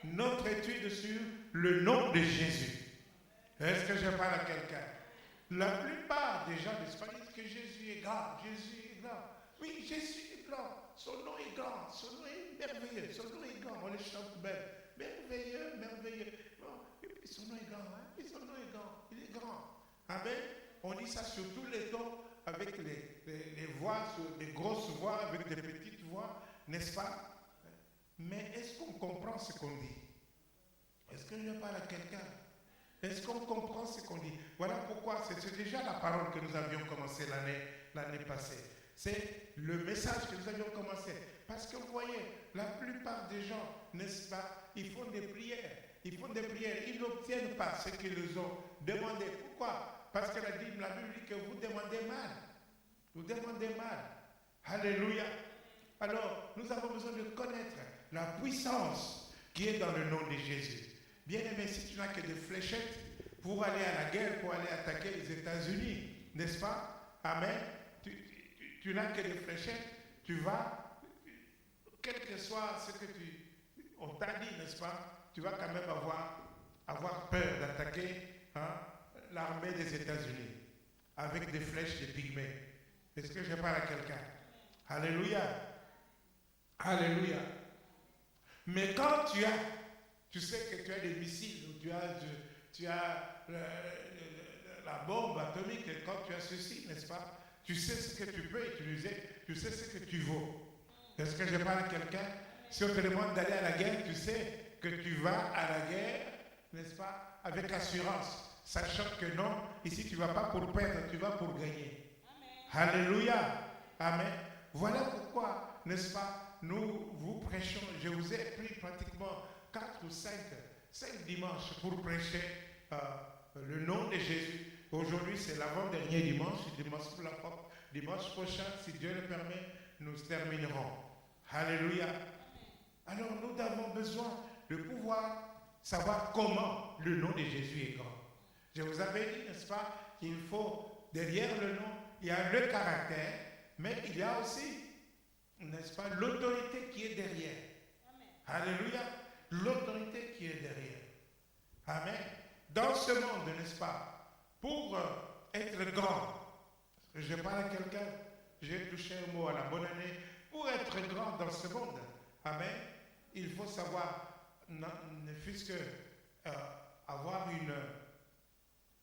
notre étude sur le nom de Jésus. Est-ce que je parle à quelqu'un? La plupart des gens, n'est-ce pas, disent que Jésus est grand, Jésus est grand. Oui, Jésus est grand, son nom est grand, son nom est merveilleux, son nom est grand, on le chante même. Merveilleux, merveilleux. Bon, et puis son nom est grand, hein? Et son nom est grand, il est grand. Amen. On dit ça sur tous les tons, avec les voix, les grosses voix, avec des petites voix, n'est-ce pas? Mais est-ce qu'on comprend ce qu'on dit? Est-ce que je parle à quelqu'un? Est-ce qu'on comprend ce qu'on dit? Voilà pourquoi c'est déjà la parole que nous avions commencé l'année passée. C'est le message que nous avions commencé. Parce que vous voyez, la plupart des gens, n'est-ce pas, ils font des prières. Ils font des prières. Ils n'obtiennent pas ce qu'ils ont demandé. Pourquoi? Parce que la Bible dit que vous demandez mal. Vous demandez mal. Alléluia. Alors, nous avons besoin de connaître la puissance qui est dans le nom de Jésus. Bien aimé, si tu n'as que des fléchettes pour aller à la guerre, pour aller attaquer les États-Unis, n'est-ce pas? Amen. Tu n'as que des fléchettes, tu vas, quel que soit ce que on t'a dit, n'est-ce pas? Tu vas quand même avoir peur d'attaquer l'armée des États-Unis avec des flèches de pygmées. Est-ce que je parle à quelqu'un? Alléluia. Alléluia. Mais quand tu sais que tu as des missiles, ou tu as la bombe atomique, quand tu as ceci, n'est-ce pas? Tu sais ce que tu peux utiliser, tu sais ce que tu vaux. Est-ce que je parle à quelqu'un? Si on te demande d'aller à la guerre, tu sais que tu vas à la guerre, n'est-ce pas? Avec assurance, sachant que non, ici tu ne vas pas pour perdre, tu vas pour gagner. Amen. Alléluia. Amen. Voilà pourquoi, n'est-ce pas, nous vous prêchons, je vous ai pris pratiquement 4 ou 5 dimanches pour prêcher le nom de Jésus. Aujourd'hui, c'est l'avant-dernier dimanche, dimanche prochain, si Dieu le permet, nous terminerons. Alléluia. Alors, nous avons besoin de pouvoir savoir comment le nom de Jésus est grand. Je vous avais dit, n'est-ce pas, qu'il faut, derrière le nom, il y a le caractère, mais il y a aussi, n'est-ce pas, l'autorité qui est derrière. Amen. Alléluia. L'autorité qui est derrière. Amen. Dans ce monde, n'est-ce pas, pour être grand, je parle à quelqu'un, j'ai touché un mot à la bonne année, pour être grand dans ce monde, amen, il faut savoir, ne fût-ce que avoir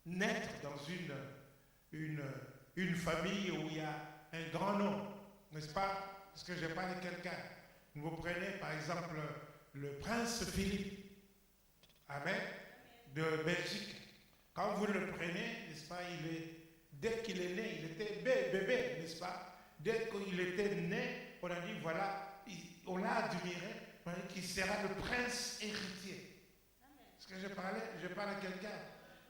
naître dans une famille où il y a un grand nom, n'est-ce pas? Parce que je parle à quelqu'un. Vous prenez par exemple le prince Philippe, amen, de Belgique. Quand vous le prenez, n'est-ce pas, dès qu'il est né, il était bébé, n'est-ce pas? Dès qu'il était né, on a dit, voilà, on l'a admiré, on a dit qu'il sera le prince héritier. Est-ce que je parle à quelqu'un?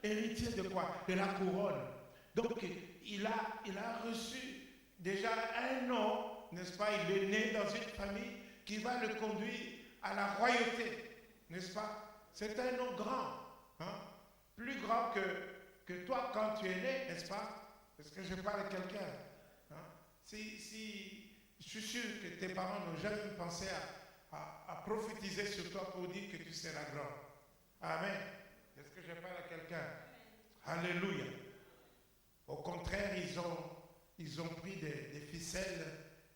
Héritier de quoi? De la couronne. Donc, il a reçu déjà un nom, n'est-ce pas? Il est né dans une famille qui va le conduire à la royauté, n'est-ce pas? C'est un nom grand, hein? Plus grand que toi quand tu es né, n'est-ce pas? Est-ce que je parle à quelqu'un? Hein? Si je suis sûr que tes parents n'ont jamais pensé à prophétiser sur toi pour dire que tu seras grand. Amen. Est-ce que je parle à quelqu'un? Alléluia. Au contraire, ils ont pris des ficelles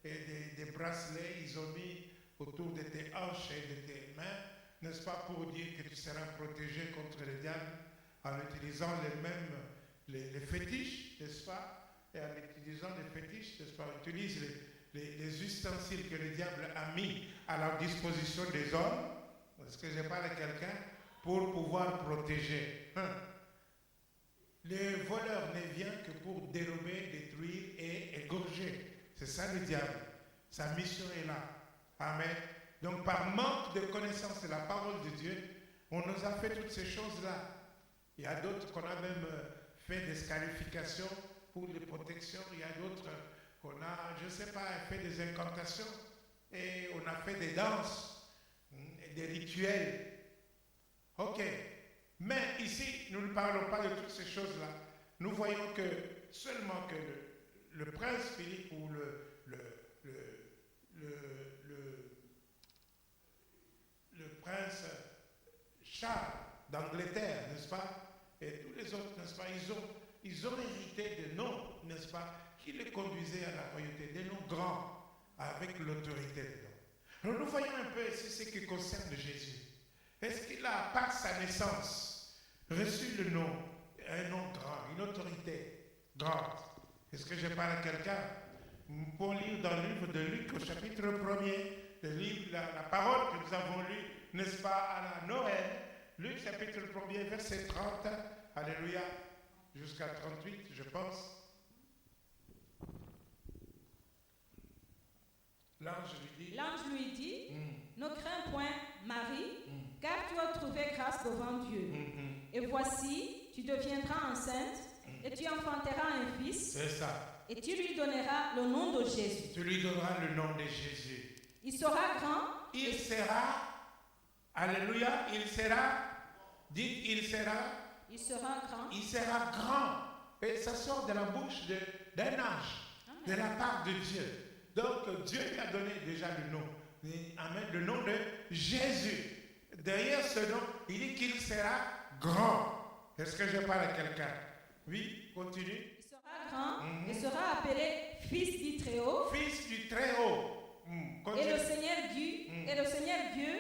et des bracelets, ils ont mis autour de tes hanches et de tes mains, n'est-ce pas, pour dire que tu seras protégé contre le diable en utilisant les fétiches, n'est-ce pas? Et en utilisant les fétiches, n'est-ce pas, on utilise les ustensiles que le diable a mis à la disposition des hommes, est-ce que je parle à quelqu'un, pour pouvoir protéger. Le voleur ne vient que pour dérober, détruire et égorger. C'est ça le diable. Sa mission est là. Amen. Donc par manque de connaissance de la parole de Dieu, on nous a fait toutes ces choses-là. Il y a d'autres qu'on a même fait des scarifications pour les protections. Il y a d'autres qu'on a, je ne sais pas, fait des incantations. Et on a fait des danses, et des rituels. Ok. Mais ici, nous ne parlons pas de toutes ces choses-là. Nous voyons que seulement que le prince Philippe ou le prince les autres, n'est-ce pas, ils ont hérité de noms, n'est-ce pas, qui les conduisaient à la royauté, des noms grands, avec l'autorité dedans. Alors nous voyons un peu ici ce qui concerne Jésus. Est-ce qu'il a, par sa naissance, reçu le nom, un nom grand, une autorité grande? Est-ce que je parle à quelqu'un? Pour lire dans le livre de Luc, au chapitre 1er, le livre, la parole que nous avons lue, n'est-ce pas, à la Noël, Luc chapitre 1er, verset 30, alléluia, jusqu'à 38, je pense. L'ange lui dit, ne crains point, Marie, car tu as trouvé grâce devant Dieu. Et voici, tu deviendras enceinte, et tu enfanteras un fils. C'est ça. Et tu lui donneras le nom de Jésus. Tu lui donneras le nom de Jésus. Il sera grand. Il sera, alléluia, il sera, dites, il sera grand. Il sera grand. Et ça sort de la bouche d'un ange, de la part de Dieu. Donc Dieu lui a donné déjà le nom. Amen, le nom de Jésus. Derrière ce nom, il dit qu'il sera grand. Est-ce que je parle à quelqu'un? Oui, continue. Il sera grand et sera appelé Fils du Très-Haut. Fils du Très-Haut. Et le Seigneur Dieu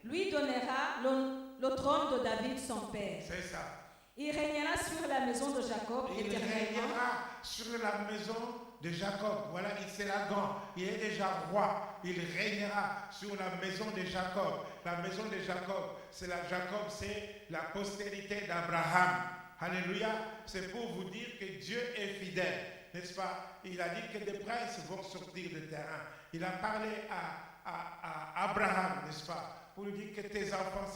lui donnera le trône de David, son père. C'est ça. Il régnera sur la maison de Jacob éternellement. Il régnera sur la maison de Jacob. Voilà, il sera grand. Il est déjà roi. Il régnera sur la maison de Jacob. La maison de Jacob, c'est la postérité d'Abraham. Alléluia. C'est pour vous dire que Dieu est fidèle. N'est-ce pas? Il a dit que des princes vont sortir du terrain. Il a parlé à Abraham, n'est-ce pas? Pour lui dire que tes enfants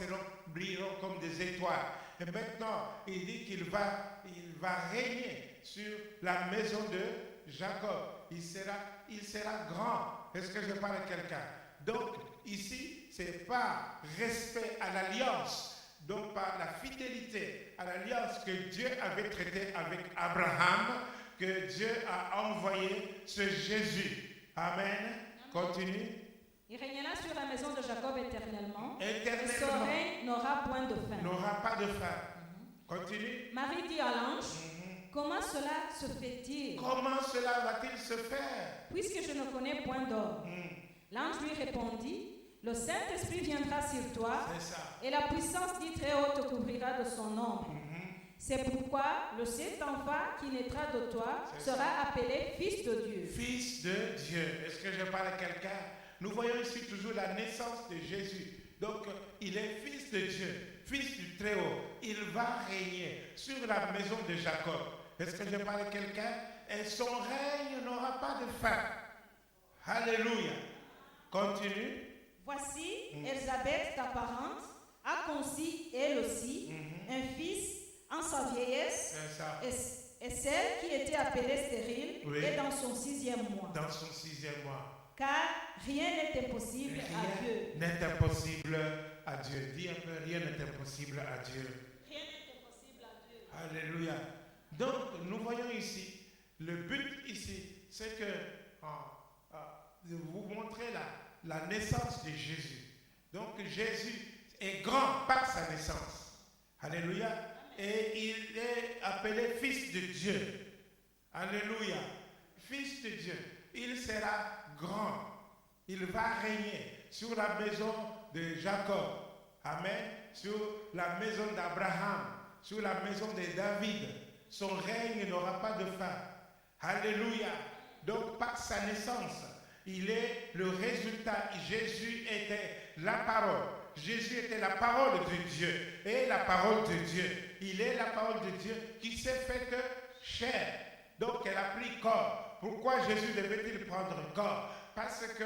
brilleront comme des étoiles. Et maintenant, il dit qu'il va régner sur la maison de Jacob. Il sera grand. Est-ce que je parle à quelqu'un? Donc, ici, c'est par respect à l'alliance, donc par la fidélité à l'alliance que Dieu avait traitée avec Abraham, que Dieu a envoyé ce Jésus. Amen. Continue. Il régnera sur la maison de Jacob éternellement. Éternellement. Et son règne n'aura point de fin. N'aura pas de fin. Continue. Marie dit à l'ange, comment cela se fait-il? Comment cela va-t-il se faire? Puisque je ne connais point d'homme. L'ange lui répondit, le Saint-Esprit viendra sur toi, et la puissance du Très-Haut te couvrira de son ombre. C'est pourquoi le cet enfant qui naîtra de toi sera appelé Fils de Dieu. Fils de Dieu. Est-ce que je parle à quelqu'un? Nous voyons ici toujours la naissance de Jésus. Donc, il est Fils de Dieu, Fils du Très-Haut. Il va régner sur la maison de Jacob. Est-ce que je parle à quelqu'un? Et son règne n'aura pas de fin. Alléluia. Continue. Voici, Élisabeth, ta parente, a conçu elle aussi un fils en sa vieillesse, et celle qui était appelée stérile est dans son 6e mois. Dans son 6e mois. Car rien n'est impossible à Dieu. Rien n'est impossible à Dieu. Dis un peu, rien n'est impossible à Dieu. Rien n'est impossible à Dieu. Alléluia. Donc, nous voyons ici, le but ici, c'est que de vous montrer la naissance de Jésus. Donc, Jésus est grand par sa naissance. Alléluia. Et il est appelé Fils de Dieu. Alléluia. Fils de Dieu. Il sera grand. Il va régner sur la maison de Jacob. Amen. Sur la maison d'Abraham. Sur la maison de David. Son règne n'aura pas de fin. Alléluia. Donc par sa naissance, il est le résultat. Jésus était la parole. Jésus était la parole de Dieu. Et la parole de Dieu. Il est la parole de Dieu qui s'est faite chair. Donc elle a pris corps. Pourquoi Jésus devait-il prendre corps? Parce que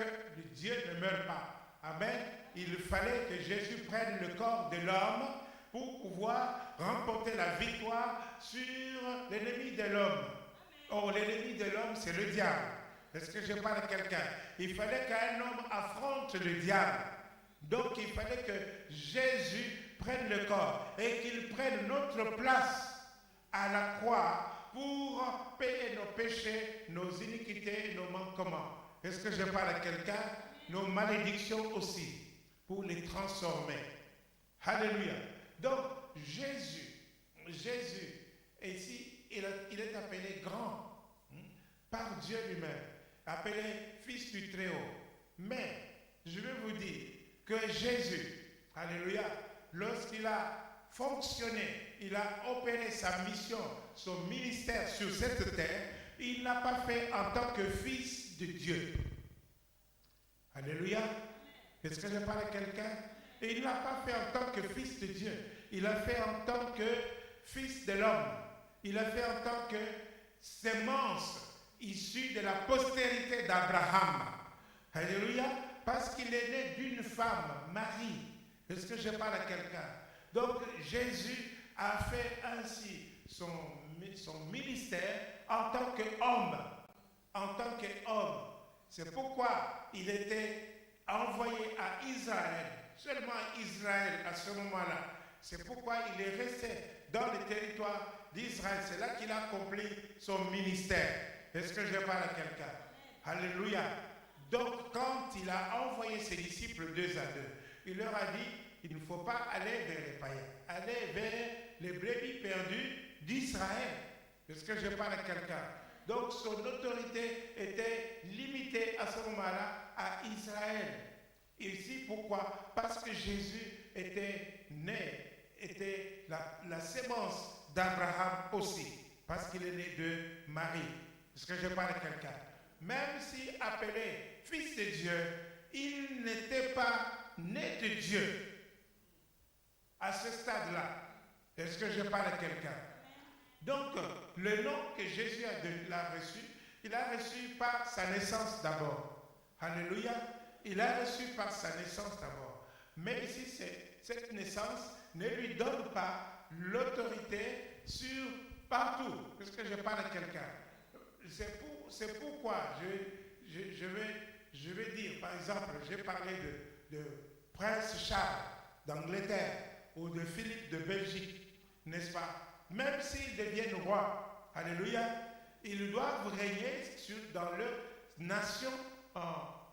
Dieu ne meurt pas. Amen. Il fallait que Jésus prenne le corps de l'homme pour pouvoir remporter la victoire sur l'ennemi de l'homme. Oh, l'ennemi de l'homme, c'est le diable. Est-ce que je parle à quelqu'un? Il fallait qu'un homme affronte le diable. Donc, il fallait que Jésus prenne le corps et qu'il prenne notre place à la croix pour payer nos péchés, nos iniquités et nos manquements. Est-ce que je parle à quelqu'un? Nos malédictions aussi, pour les transformer. Alléluia. Donc, Jésus Et ici, il est appelé grand par Dieu lui-même, appelé Fils du Très-Haut. Mais je vais vous dire que Jésus, alléluia, lorsqu'il a fonctionné, il a opéré sa mission, son ministère sur cette terre, il n'a pas fait en tant que Fils de Dieu. Alléluia. Est-ce que je parle à quelqu'un? Et il n'a pas fait en tant que Fils de Dieu. Il a fait en tant que Fils de l'homme. Il a fait en tant que sémence issue de la postérité d'Abraham. Alléluia. Parce qu'il est né d'une femme, Marie. Est-ce que je parle à quelqu'un? Donc Jésus a fait ainsi son ministère en tant qu'homme. En tant qu'homme. C'est pourquoi il était envoyé à Israël. Seulement Israël à ce moment-là. C'est pourquoi il est resté dans le territoire d'Israël. C'est là qu'il a accompli son ministère. Est-ce que je parle à quelqu'un? Alléluia. Donc, quand il a envoyé ses disciples 2 à 2, il leur a dit, il ne faut pas aller vers les païens, aller vers les brebis perdues d'Israël. Est-ce que je parle à quelqu'un? Donc, son autorité était limitée à ce moment-là à Israël. Ici, pourquoi? Parce que Jésus était né, était la sémence d'Abraham aussi, parce qu'il est né de Marie. Est-ce que je parle à quelqu'un? Même si appelé Fils de Dieu, il n'était pas né de Dieu à ce stade-là. Est-ce que je parle à quelqu'un? Donc, le nom que Jésus a reçu, il a reçu par sa naissance d'abord. Alléluia. Il a reçu par sa naissance d'abord. Mais ici, cette naissance ne lui donne pas l'autorité sur partout. Est-ce que je parle à quelqu'un? C'est pourquoi je vais dire, par exemple, j'ai parlé de Prince Charles d'Angleterre ou de Philippe de Belgique, n'est-ce pas? Même s'ils deviennent rois, alléluia, ils doivent régner dans leurs nations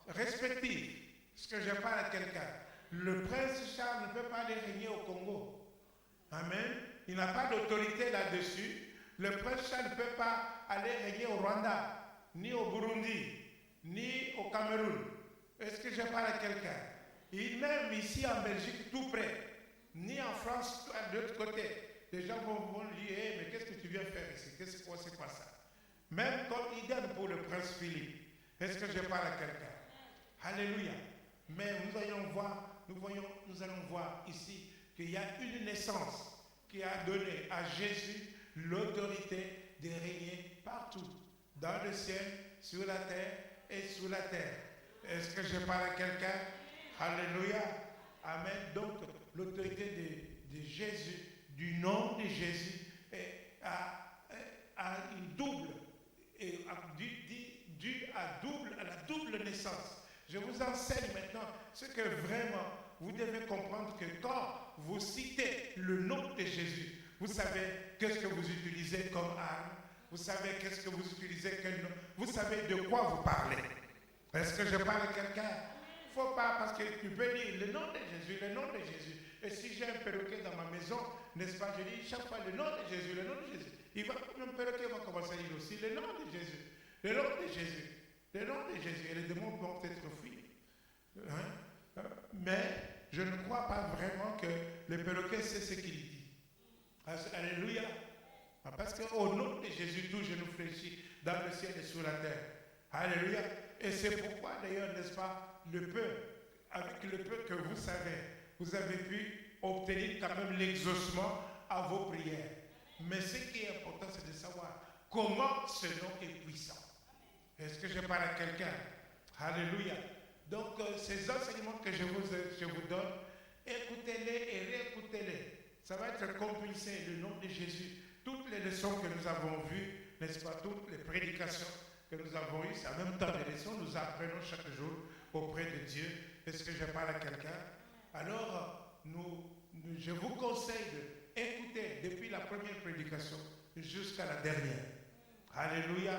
respectives. Est-ce que je parle à quelqu'un? Le prince Charles ne peut pas aller régner au Congo. Amen. Il n'a pas d'autorité là-dessus. Le prince Charles ne peut pas aller régner au Rwanda, ni au Burundi, ni au Cameroun. Est-ce que je parle à quelqu'un? Même ici en Belgique, tout près, ni en France, de l'autre côté. Les gens vont dire, hey, mais qu'est-ce que tu viens faire ici? C'est quoi ça? Même comme idem pour le prince Philippe. Est-ce que je parle à quelqu'un? Alléluia. Mais nous allons voir ici qu'il y a une naissance qui a donné à Jésus l'autorité de régner partout, dans le ciel, sur la terre et sous la terre. Est-ce que je parle à quelqu'un? Alléluia. Amen. Donc, l'autorité de Jésus, du nom de Jésus, a une double, due à la double naissance. Je vous enseigne maintenant ce que vraiment vous devez comprendre, que quand vous citez le nom de Jésus, vous savez qu'est-ce que vous utilisez comme arme, vous savez qu'est-ce que vous utilisez quel nom, vous savez de quoi vous parlez. Est-ce que je parle à quelqu'un? Il ne faut pas, parce que tu peux dire le nom de Jésus, le nom de Jésus. Et si j'ai un perroquet dans ma maison, n'est-ce pas, je dis chaque fois le nom de Jésus, le nom de Jésus. Mon perroquet va commencer à dire aussi le nom de Jésus, le nom de Jésus, le nom de Jésus. Et les démons vont peut-être fuir. Mais je ne crois pas vraiment que le perroquet sait ce qu'il dit. Alléluia. Parce qu'au nom de Jésus, tout genou fléchit dans le ciel et sur la terre. Alléluia. Et c'est pourquoi d'ailleurs, n'est-ce pas, avec le peu que vous avez pu obtenir quand même l'exaucement à vos prières. Mais ce qui est important, c'est de savoir comment ce nom est puissant. Est-ce que je parle à quelqu'un? Alléluia. Donc, ces enseignements que je vous donne, écoutez-les et réécoutez-les. Ça va être compulsé, le nom de Jésus. Toutes les leçons que nous avons vues, n'est-ce pas, toutes les prédications que nous avons eues, c'est en même temps des leçons, nous apprenons chaque jour auprès de Dieu. Est-ce que je parle à quelqu'un? Alors, je vous conseille d'écouter depuis la première prédication jusqu'à la dernière. Alléluia.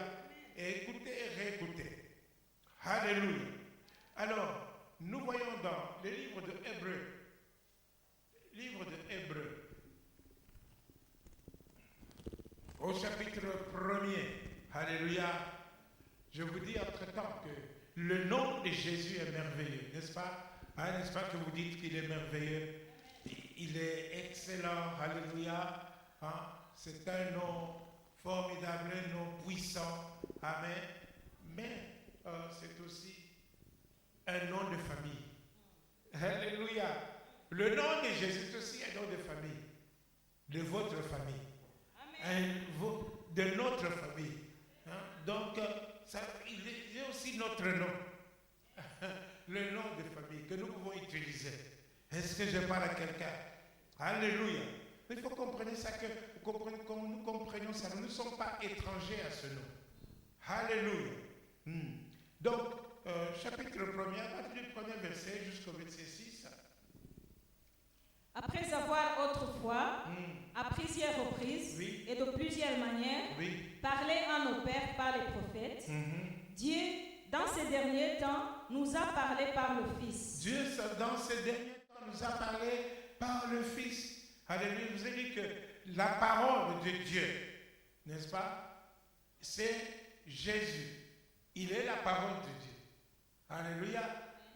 Et écoutez et réécoutez. Alléluia. Alors, nous voyons dans le livre de Hébreux. Jésus est merveilleux, n'est-ce pas? N'est-ce pas que vous dites qu'il est merveilleux? Il est excellent, alléluia. C'est un nom formidable, un nom puissant. Amen. Mais c'est aussi un nom de famille. Alléluia. Le nom de Jésus est aussi un nom de famille. De votre famille. De notre famille. Donc, il est aussi notre nom. Le nom de famille que nous pouvons utiliser. Est-ce que je parle à quelqu'un? Alléluia. Il faut comprendre ça, que nous comprenions ça. Nous ne sommes pas étrangers à ce nom. Alléluia. Donc, chapitre 1er, à partir du premier verset jusqu'au verset 6. Après avoir autrefois, à plusieurs reprises et de plusieurs manières, parlé à nos pères par les prophètes, Dieu, dans ces derniers temps, nous a parlé par le Fils. Dieu, dans ces derniers temps, nous a parlé par le Fils. Alléluia. Je vous ai dit que la parole de Dieu, n'est-ce pas, c'est Jésus. Il est la parole de Dieu. Alléluia.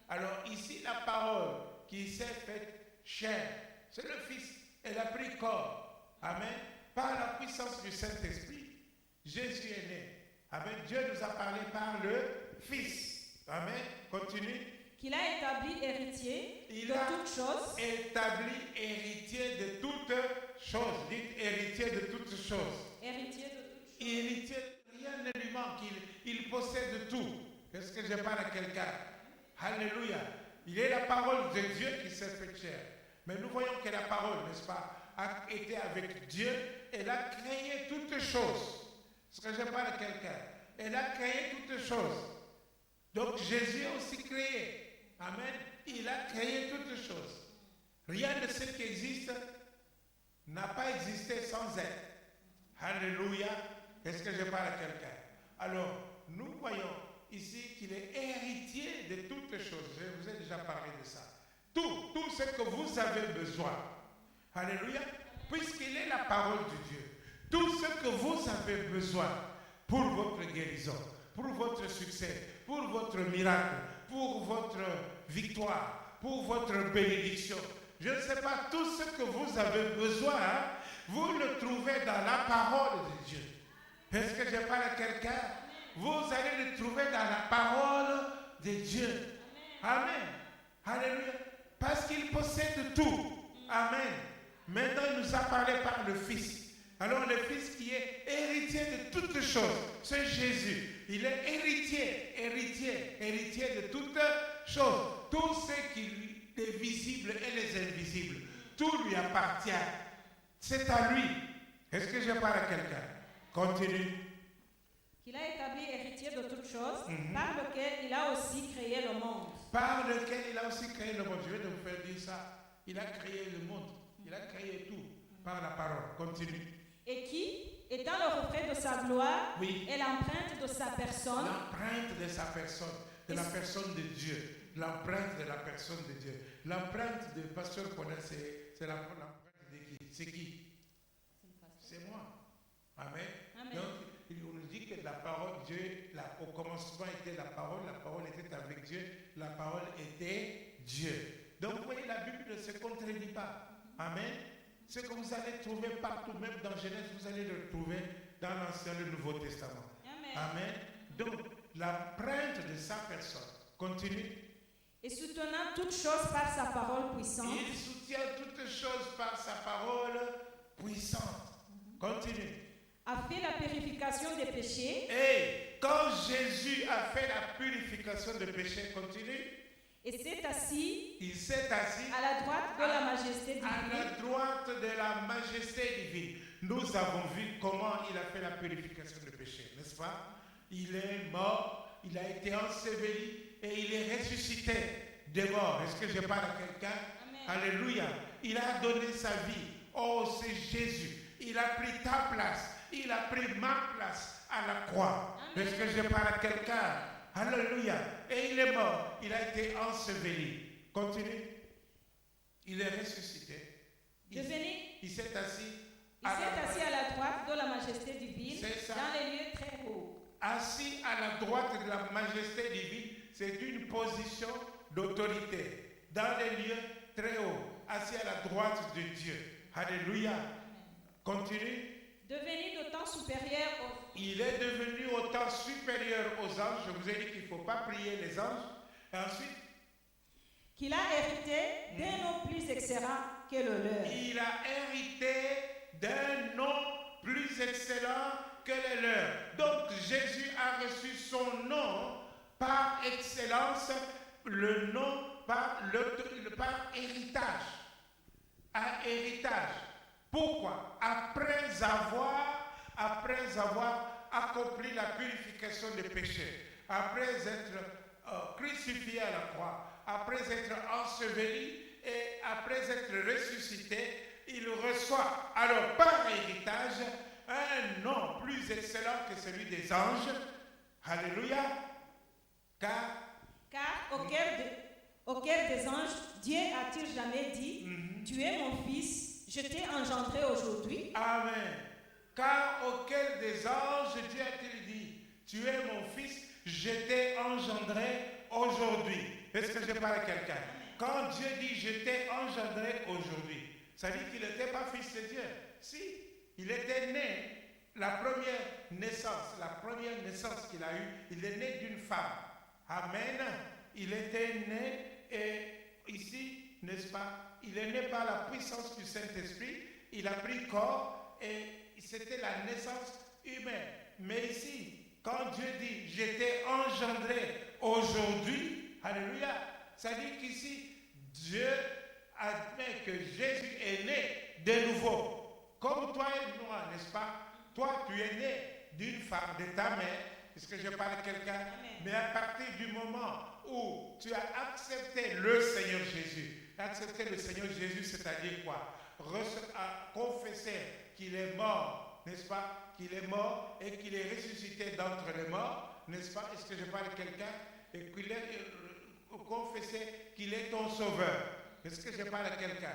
Alors ici, la parole qui s'est faite chair, c'est le Fils. Elle a pris corps. Amen. Par la puissance du Saint-Esprit, Jésus est né. Amen. Dieu nous a parlé par le Fils. Amen. Continue. Qu'il a établi héritier de toutes choses. Établi héritier de toutes choses. Dites héritier de toutes choses. Héritier de toutes choses. Héritier, rien ne lui manque. Il possède tout. Est-ce que je parle à quelqu'un? Alléluia. Il est la parole de Dieu qui s'est fait chair. Mais nous voyons que la parole, n'est-ce pas, a été avec Dieu. Elle a créé toutes choses. Est-ce que je parle à quelqu'un? Elle a créé toutes choses. Donc Jésus a aussi créé. Amen. Il a créé toutes choses. Rien de ce qui existe n'a pas existé sans elle. Alléluia. Est-ce que je parle à quelqu'un? Alors, nous voyons ici qu'il est héritier de toutes choses. Je vous ai déjà parlé de ça. Tout ce que vous avez besoin. Alléluia. Puisqu'il est la parole de Dieu. Tout ce que vous avez besoin pour votre guérison, pour votre succès, pour votre miracle, pour votre victoire, pour votre bénédiction. Je ne sais pas, tout ce que vous avez besoin, vous le trouvez dans la parole de Dieu. Est-ce que je parle à quelqu'un? Vous allez le trouver dans la parole de Dieu. Amen. Alléluia. Parce qu'il possède tout. Amen. Maintenant, il nous a parlé par le Fils. Alors, le Fils qui est héritier de toutes choses, c'est Jésus. Il est héritier de toutes choses. Tout ce qui est visible et les invisibles, tout lui appartient. C'est à lui. Est-ce que je parle à quelqu'un? Continue. Qu'il a établi héritier de toutes choses, par lequel il a aussi créé le monde. Par lequel il a aussi créé le monde. Je vais vous faire dire ça. Il a créé le monde. Il a créé tout par la parole. Continue. Et qui, étant le reflet de sa gloire, est l'empreinte de sa personne. L'empreinte de sa personne, de la personne de Dieu. L'empreinte de la personne de Dieu. L'empreinte de Pasteur Paulin, c'est l'empreinte de qui? C'est qui? C'est moi. Amen. Donc, on nous dit que la parole de Dieu, au commencement était la parole était avec Dieu, la parole était Dieu. Donc, vous voyez, la Bible ne se contredit pas. Amen. Ce que vous allez trouver partout, même dans Genèse, vous allez le trouver dans l'Ancien et le Nouveau Testament. Amen. Donc, l'empreinte de sa personne. Continue. Et soutenant toutes choses par sa parole puissante. Il soutient toutes choses par sa parole puissante. Continue. A fait la purification des péchés. Et quand Jésus a fait la purification des péchés, continue. Et s'est assis, il s'est assis à la droite de la majesté divine. À la droite de la majesté divine. Nous avons vu comment il a fait la purification des péchés, n'est-ce pas? Il est mort, il a été enseveli et il est ressuscité des morts. Est-ce que je parle à quelqu'un? Alléluia. Il a donné sa vie. Oh, c'est Jésus. Il a pris ta place. Il a pris ma place à la croix. Est-ce que je parle à quelqu'un? Alléluia. Et il est mort. Il a été enseveli. Continue. Il est ressuscité. Il s'est assis. À la droite de la majesté divine, dans les lieux très hauts. Assis à la droite de la majesté divine, c'est une position d'autorité dans les lieux très hauts, assis à la droite de Dieu. Alléluia. Continue. Devenu d'autant supérieur aux... Il est devenu autant supérieur aux anges. Je vous ai dit qu'il ne faut pas prier les anges. Et ensuite, qu'il a hérité d'un nom plus excellent que le leur. Il a hérité d'un nom plus excellent que les leurs. Donc Jésus a reçu son nom par excellence, le nom par héritage. Un héritage. Pourquoi? Après avoir accompli la purification des péchés, après être crucifié à la croix, après être enseveli et après être ressuscité, il reçoit alors par héritage un nom plus excellent que celui des anges. Alléluia. Car au cœur des anges, Dieu a-t-il jamais dit, tu es mon fils, je t'ai engendré aujourd'hui. Amen. Car au cœur des anges, Dieu a-t-il dit, tu es mon fils, je t'ai engendré aujourd'hui. Est-ce que je parle à quelqu'un? Quand Dieu dit je t'ai engendré aujourd'hui, ça dit qu'il n'était pas fils de Dieu. Si, il était né, la première naissance qu'il a eue, il est né d'une femme. Amen. Il était né et ici, n'est-ce pas, il est né par la puissance du Saint-Esprit, il a pris corps et c'était la naissance humaine. Mais ici, quand Dieu dit je t'ai engendré aujourd'hui, alléluia, ça dit qu'ici, Dieu admet que Jésus est né de nouveau. Comme toi et moi, n'est-ce pas? Toi, tu es né d'une femme, de ta mère. Est-ce que je parle à quelqu'un? Mais à partir du moment où tu as accepté le Seigneur Jésus, accepter le Seigneur Jésus, c'est-à-dire quoi? Confesser qu'il est mort, n'est-ce pas? Qu'il est mort et qu'il est ressuscité d'entre les morts, n'est-ce pas? Est-ce que je parle à quelqu'un? Et qu'il est confesser qu'il est ton sauveur. Est-ce que je parle à quelqu'un?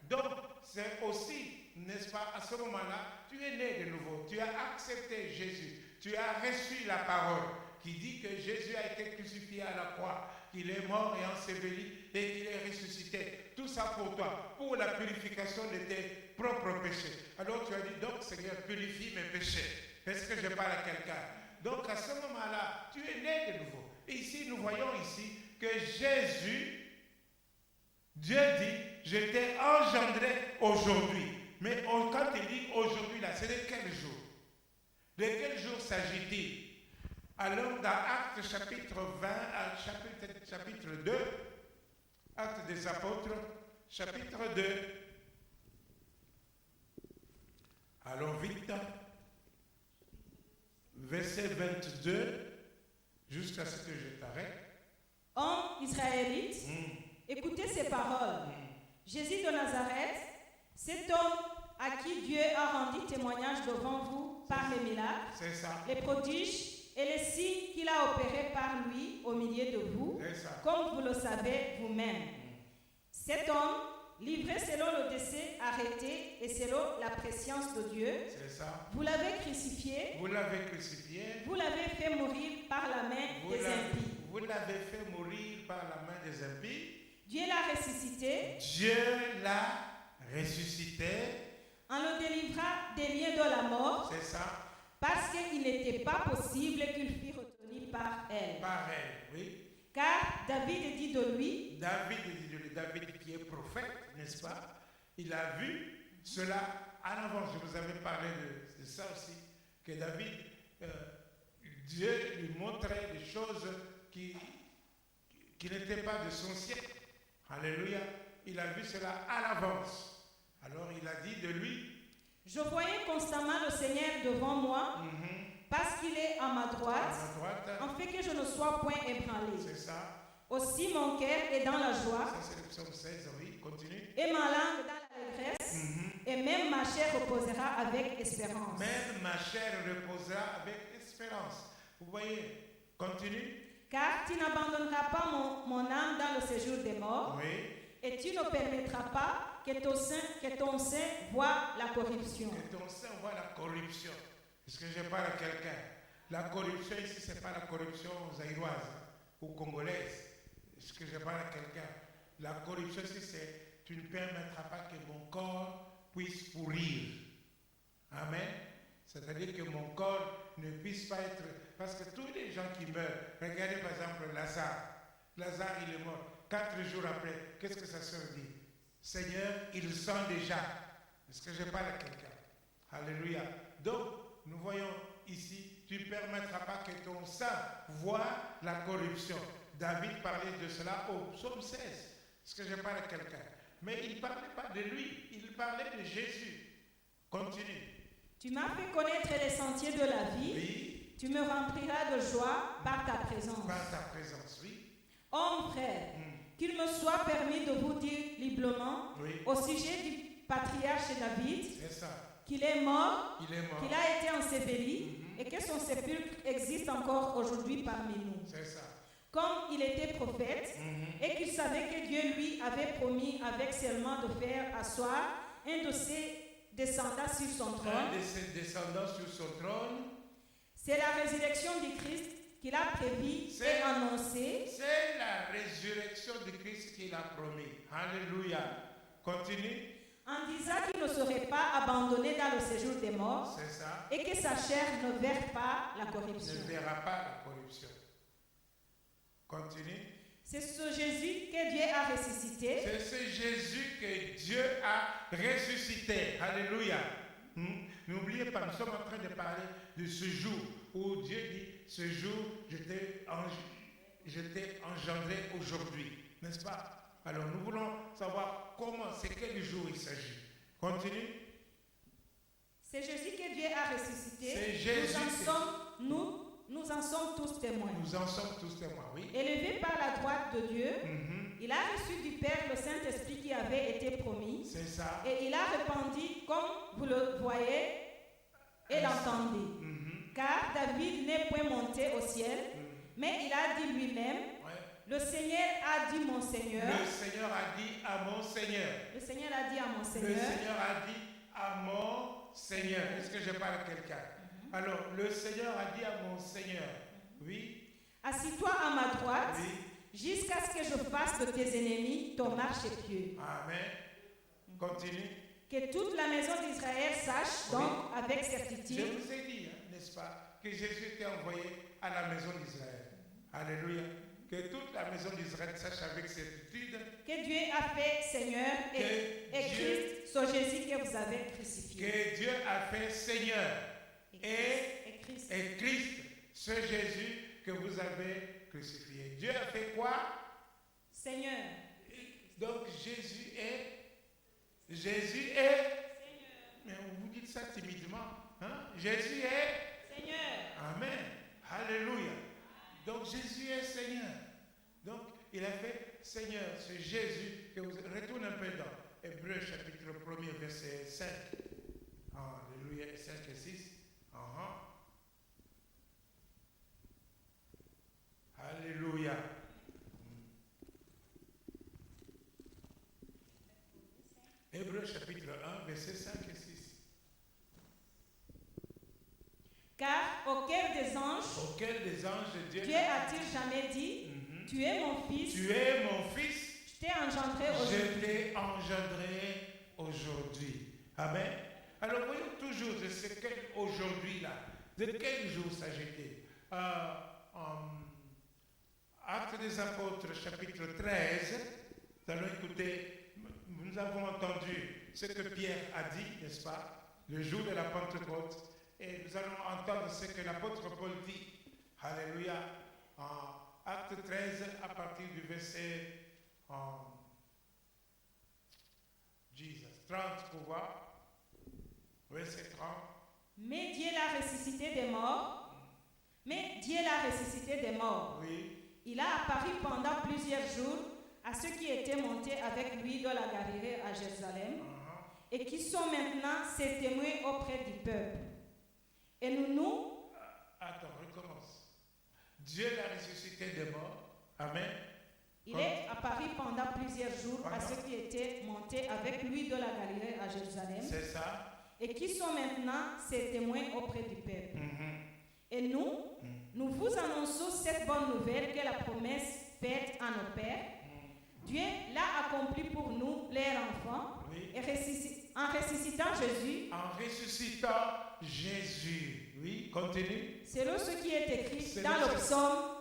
Donc, c'est aussi, n'est-ce pas, à ce moment-là, tu es né de nouveau, tu as accepté Jésus, tu as reçu la parole qui dit que Jésus a été crucifié à la croix, qu'il est mort et enseveli et qu'il est ressuscité. Tout ça pour toi, pour la purification de tes propres péchés. Alors tu as dit, donc Seigneur, purifie mes péchés. Est-ce que je parle à quelqu'un? Donc à ce moment-là, tu es né de nouveau. Et ici, nous voyons ici que Jésus, Dieu dit, je t'ai engendré aujourd'hui. Mais quand il dit aujourd'hui, là, c'est de quel jour? De quel jour s'agit-il? Alors, dans Actes chapitre 20, chapitre 2, Actes des Apôtres, chapitre 2. Allons vite. Verset 22, jusqu'à ce que je t'arrête. Hommes israélites, écoutez ces paroles. Jésus de Nazareth, cet homme à qui Dieu a rendu témoignage devant vous par les miracles, les prodiges et les signes qu'il a opérés par lui au milieu de vous, comme vous le savez vous-même. Cet homme, livré selon le décret arrêté et selon la préscience de Dieu, vous l'avez crucifié, vous l'avez fait mourir par la main des impies. Vous l'avez fait mourir par la main des impies. Dieu l'a ressuscité. En le délivrant des liens de la mort. C'est ça. Parce qu'il n'était pas possible qu'il fût retenu par elle. Par elle, oui. Car David dit de lui. David qui est prophète, n'est-ce pas? Il a vu cela en avance. Je vous avais parlé de ça aussi. Que David, Dieu lui montrait des choses qui n'étaient pas de son siècle. Alléluia. Il a vu cela à l'avance. Alors il a dit de lui, je voyais constamment le Seigneur devant moi, parce qu'il est à ma droite, en fait que je ne sois point ébranlé. C'est ça. Aussi mon cœur est dans la joie, ça c'est le psaume 16, oui, continue. Et ma langue dans l'allégresse, et même ma chair reposera avec espérance. Même ma chair reposera avec espérance. Vous voyez, continue. Car tu n'abandonneras pas mon âme dans le séjour des morts, oui. Et tu ne permettras pas que ton sein voie la corruption. Que ton sein voie la corruption. Est-ce que je parle à quelqu'un? La corruption ici, ce n'est pas la corruption zaïroise. ou congolaise. Est-ce que je parle à quelqu'un? La corruption, c'est tu ne permettras pas que mon corps puisse pourrir. Amen. C'est-à-dire que mon corps ne puisse pas être... Parce que tous les gens qui meurent, regardez par exemple Lazare. Lazare, il est mort. 4 jours après, qu'est-ce que sa sœur dit? Seigneur, il sent déjà. Est-ce que je parle à quelqu'un? Alléluia. Donc, nous voyons ici, tu ne permettras pas que ton sang voie la corruption. David parlait de cela au psaume 16. Est-ce que je parle à quelqu'un? Mais il ne parlait pas de lui, il parlait de Jésus. Continue. Tu m'as fait connaître les sentiers de la vie. Oui. Tu me rempliras de joie par ta présence. Par ta présence, oui. Homme frère, qu'il me soit permis de vous dire librement au sujet du patriarche David, qu'il est mort, qu'il a été enseveli et que son sépulcre existe encore aujourd'hui parmi nous. C'est ça. Comme il était prophète et qu'il savait que Dieu lui avait promis avec seulement de faire asseoir un de ses descendants sur son trône. Un de ses descendants sur son trône. C'est la résurrection du Christ qu'il a prévu et annoncé. C'est la résurrection du Christ qu'il a promis. Alléluia. Continue. En disant qu'il ne serait pas abandonné dans le séjour des morts. C'est ça. Et que sa chair ne verra pas la corruption. Ne verra pas la corruption. Continue. C'est ce Jésus que Dieu a ressuscité. C'est ce Jésus que Dieu a ressuscité. Alléluia. N'oubliez pas, nous sommes en train de parler de ce jour où Dieu dit, ce jour, je t'ai engendré aujourd'hui. N'est-ce pas? Alors nous voulons savoir comment, c'est quel jour il s'agit. Continue. C'est Jésus que Dieu a ressuscité. C'est Jésus. Nous en sommes tous témoins. Nous en sommes tous témoins, oui. Élevé par la droite de Dieu, il a reçu du Père le Saint-Esprit qui avait été promis. C'est ça. Et il a répandu comme vous le voyez et l'entendez. Car David n'est point monté au ciel, mais il a dit lui-même, le Seigneur a dit mon Seigneur. Le Seigneur a dit à mon Seigneur. Le Seigneur a dit à mon Seigneur. Le Seigneur a dit à mon Seigneur. Est-ce que je parle à quelqu'un? Alors, le Seigneur a dit à mon Seigneur, oui. Assis-toi à ma droite, jusqu'à ce que je fasse de tes ennemis ton marchepied. Amen. Continue. Que toute la maison d'Israël sache donc avec certitude. Je vous ai dit, n'est-ce pas, que Jésus était envoyé à la maison d'Israël. Alléluia. Que toute la maison d'Israël sache avec certitude que Dieu a fait Seigneur et Christ, ce Jésus que vous avez crucifié. Que Dieu a fait Seigneur et Christ, ce Jésus que vous avez crucifié. Dieu a fait quoi? Seigneur. Donc Jésus est Seigneur. Mais vous dites ça timidement. Hein? Jésus est Seigneur. Amen. Alléluia. Donc Jésus est Seigneur. Donc il a fait Seigneur, c'est Jésus que vous retournez un peu dans Hébreux chapitre 1er verset 5. Alléluia, 5 et 6. Alléluia. Hébreux chapitre 1 verset 5 et 6. Car auquel des anges Dieu a-t-il jamais dit, tu es mon fils, je t'ai engendré aujourd'hui. Amen. Alors voyons toujours de ce aujourd'hui là, de quel jour s'agit-il? Actes des Apôtres chapitre 13, nous allons écouter, nous avons entendu ce que Pierre a dit, n'est-ce pas, le jour de la Pentecôte. Et nous allons entendre ce que l'apôtre Paul dit. Alléluia. En Acte 13, à partir du verset 30, pour voir. Verset 30. Mais Dieu l'a ressuscité des morts. Oui. Il a apparu pendant plusieurs jours à ceux qui étaient montés avec lui de la Galilée à Jérusalem et qui sont maintenant ses témoins auprès du peuple. Et nous... Attends, recommence. Dieu l'a ressuscité des morts. Amen. Il est apparu pendant plusieurs jours à ceux qui étaient montés avec lui de la Galilée à Jérusalem. C'est ça. Et qui sont maintenant ses témoins auprès du peuple. Et nous vous annonçons cette bonne nouvelle que la promesse faite à nos pères, Dieu l'a accomplie pour nous, leurs enfants, et en ressuscitant Jésus. En ressuscitant Jésus. Oui, continue. Selon ce qui est écrit dans le psaume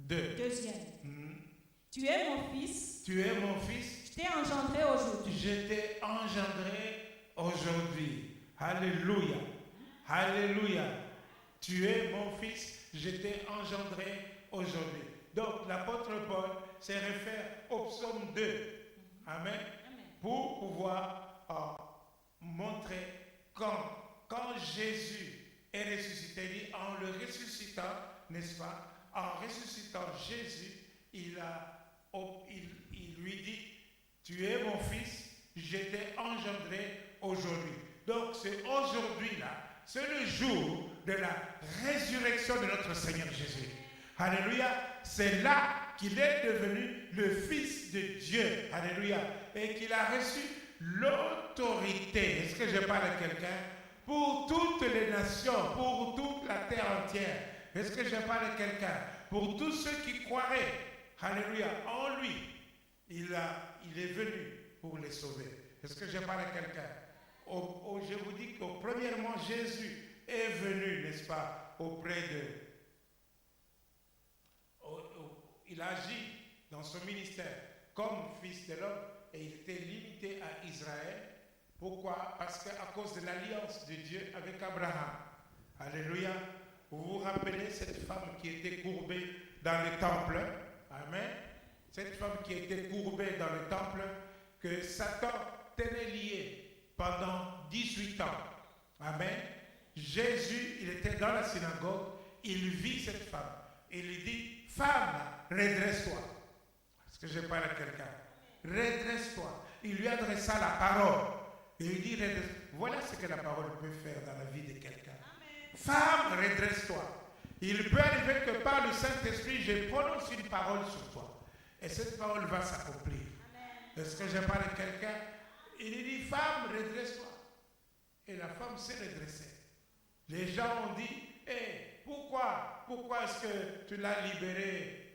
2e. Tu es mon fils. Tu es mon fils. Je t'ai engendré aujourd'hui. Je t'ai engendré aujourd'hui. Alléluia. Alléluia. Tu es mon fils. Je t'ai engendré aujourd'hui. Donc l'apôtre Paul se réfère au psaume 2. Amen. Pour pouvoir montrer quand Jésus est ressuscité, en le ressuscitant, n'est-ce pas? En ressuscitant Jésus, il lui dit, tu es mon fils, je t'ai engendré aujourd'hui. Donc c'est aujourd'hui-là, c'est le jour de la résurrection de notre Seigneur Jésus. Alléluia, c'est là qu'il est devenu le Fils de Dieu. Alléluia. Et qu'il a reçu l'autorité. Est-ce que je parle à quelqu'un? Pour toutes les nations, pour toute la terre entière. Est-ce que je parle à quelqu'un? Pour tous ceux qui croiraient. Alléluia. En lui, il est venu pour les sauver. Est-ce que je parle à quelqu'un? Je vous dis que premièrement, Jésus est venu, n'est-ce pas, auprès de... Il agit dans son ministère comme fils de l'homme et il était limité à Israël. Pourquoi? Parce qu'à cause de l'alliance de Dieu avec Abraham. Alléluia. Vous vous rappelez cette femme qui était courbée dans le temple? Amen. Cette femme qui était courbée dans le temple, que Satan tenait liée pendant 18 ans. Amen. Jésus, il était dans la synagogue, il vit cette femme. Il lui dit, femme, redresse-toi. Est-ce que je parle à quelqu'un? Redresse-toi. Il lui adressa la parole. Et il dit, voilà ce que la parole peut faire dans la vie de quelqu'un. Femme, redresse-toi. Il peut arriver que par le Saint-Esprit, je prononce une parole sur toi. Et cette parole va s'accomplir. Est-ce que je parle à quelqu'un? Il dit, femme, redresse-toi. Et la femme s'est redressée. Les gens ont dit, pourquoi est-ce que tu l'as libéré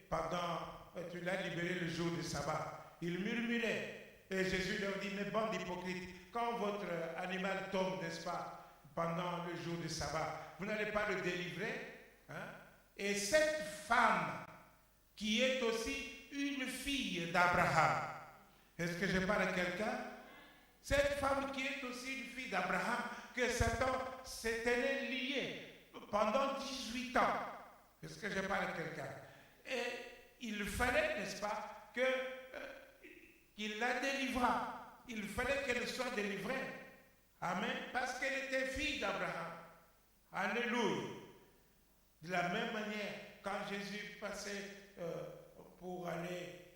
le jour du sabbat? Ils murmuraient. Et Jésus leur dit, mais bande d'hypocrites, quand votre animal tombe, n'est-ce pas, pendant le jour du sabbat, vous n'allez pas le délivrer, hein? Et cette femme, qui est aussi une fille d'Abraham, est-ce que je parle à quelqu'un? Cette femme qui est aussi une fille d'Abraham, que Satan s'était lié pendant 18 ans. Est-ce que je parle à quelqu'un? Et il fallait, n'est-ce pas, qu'il la délivrât. Il fallait qu'elle soit délivrée. Amen. Parce qu'elle était fille d'Abraham. Alléluia. De la même manière, quand Jésus passait pour aller,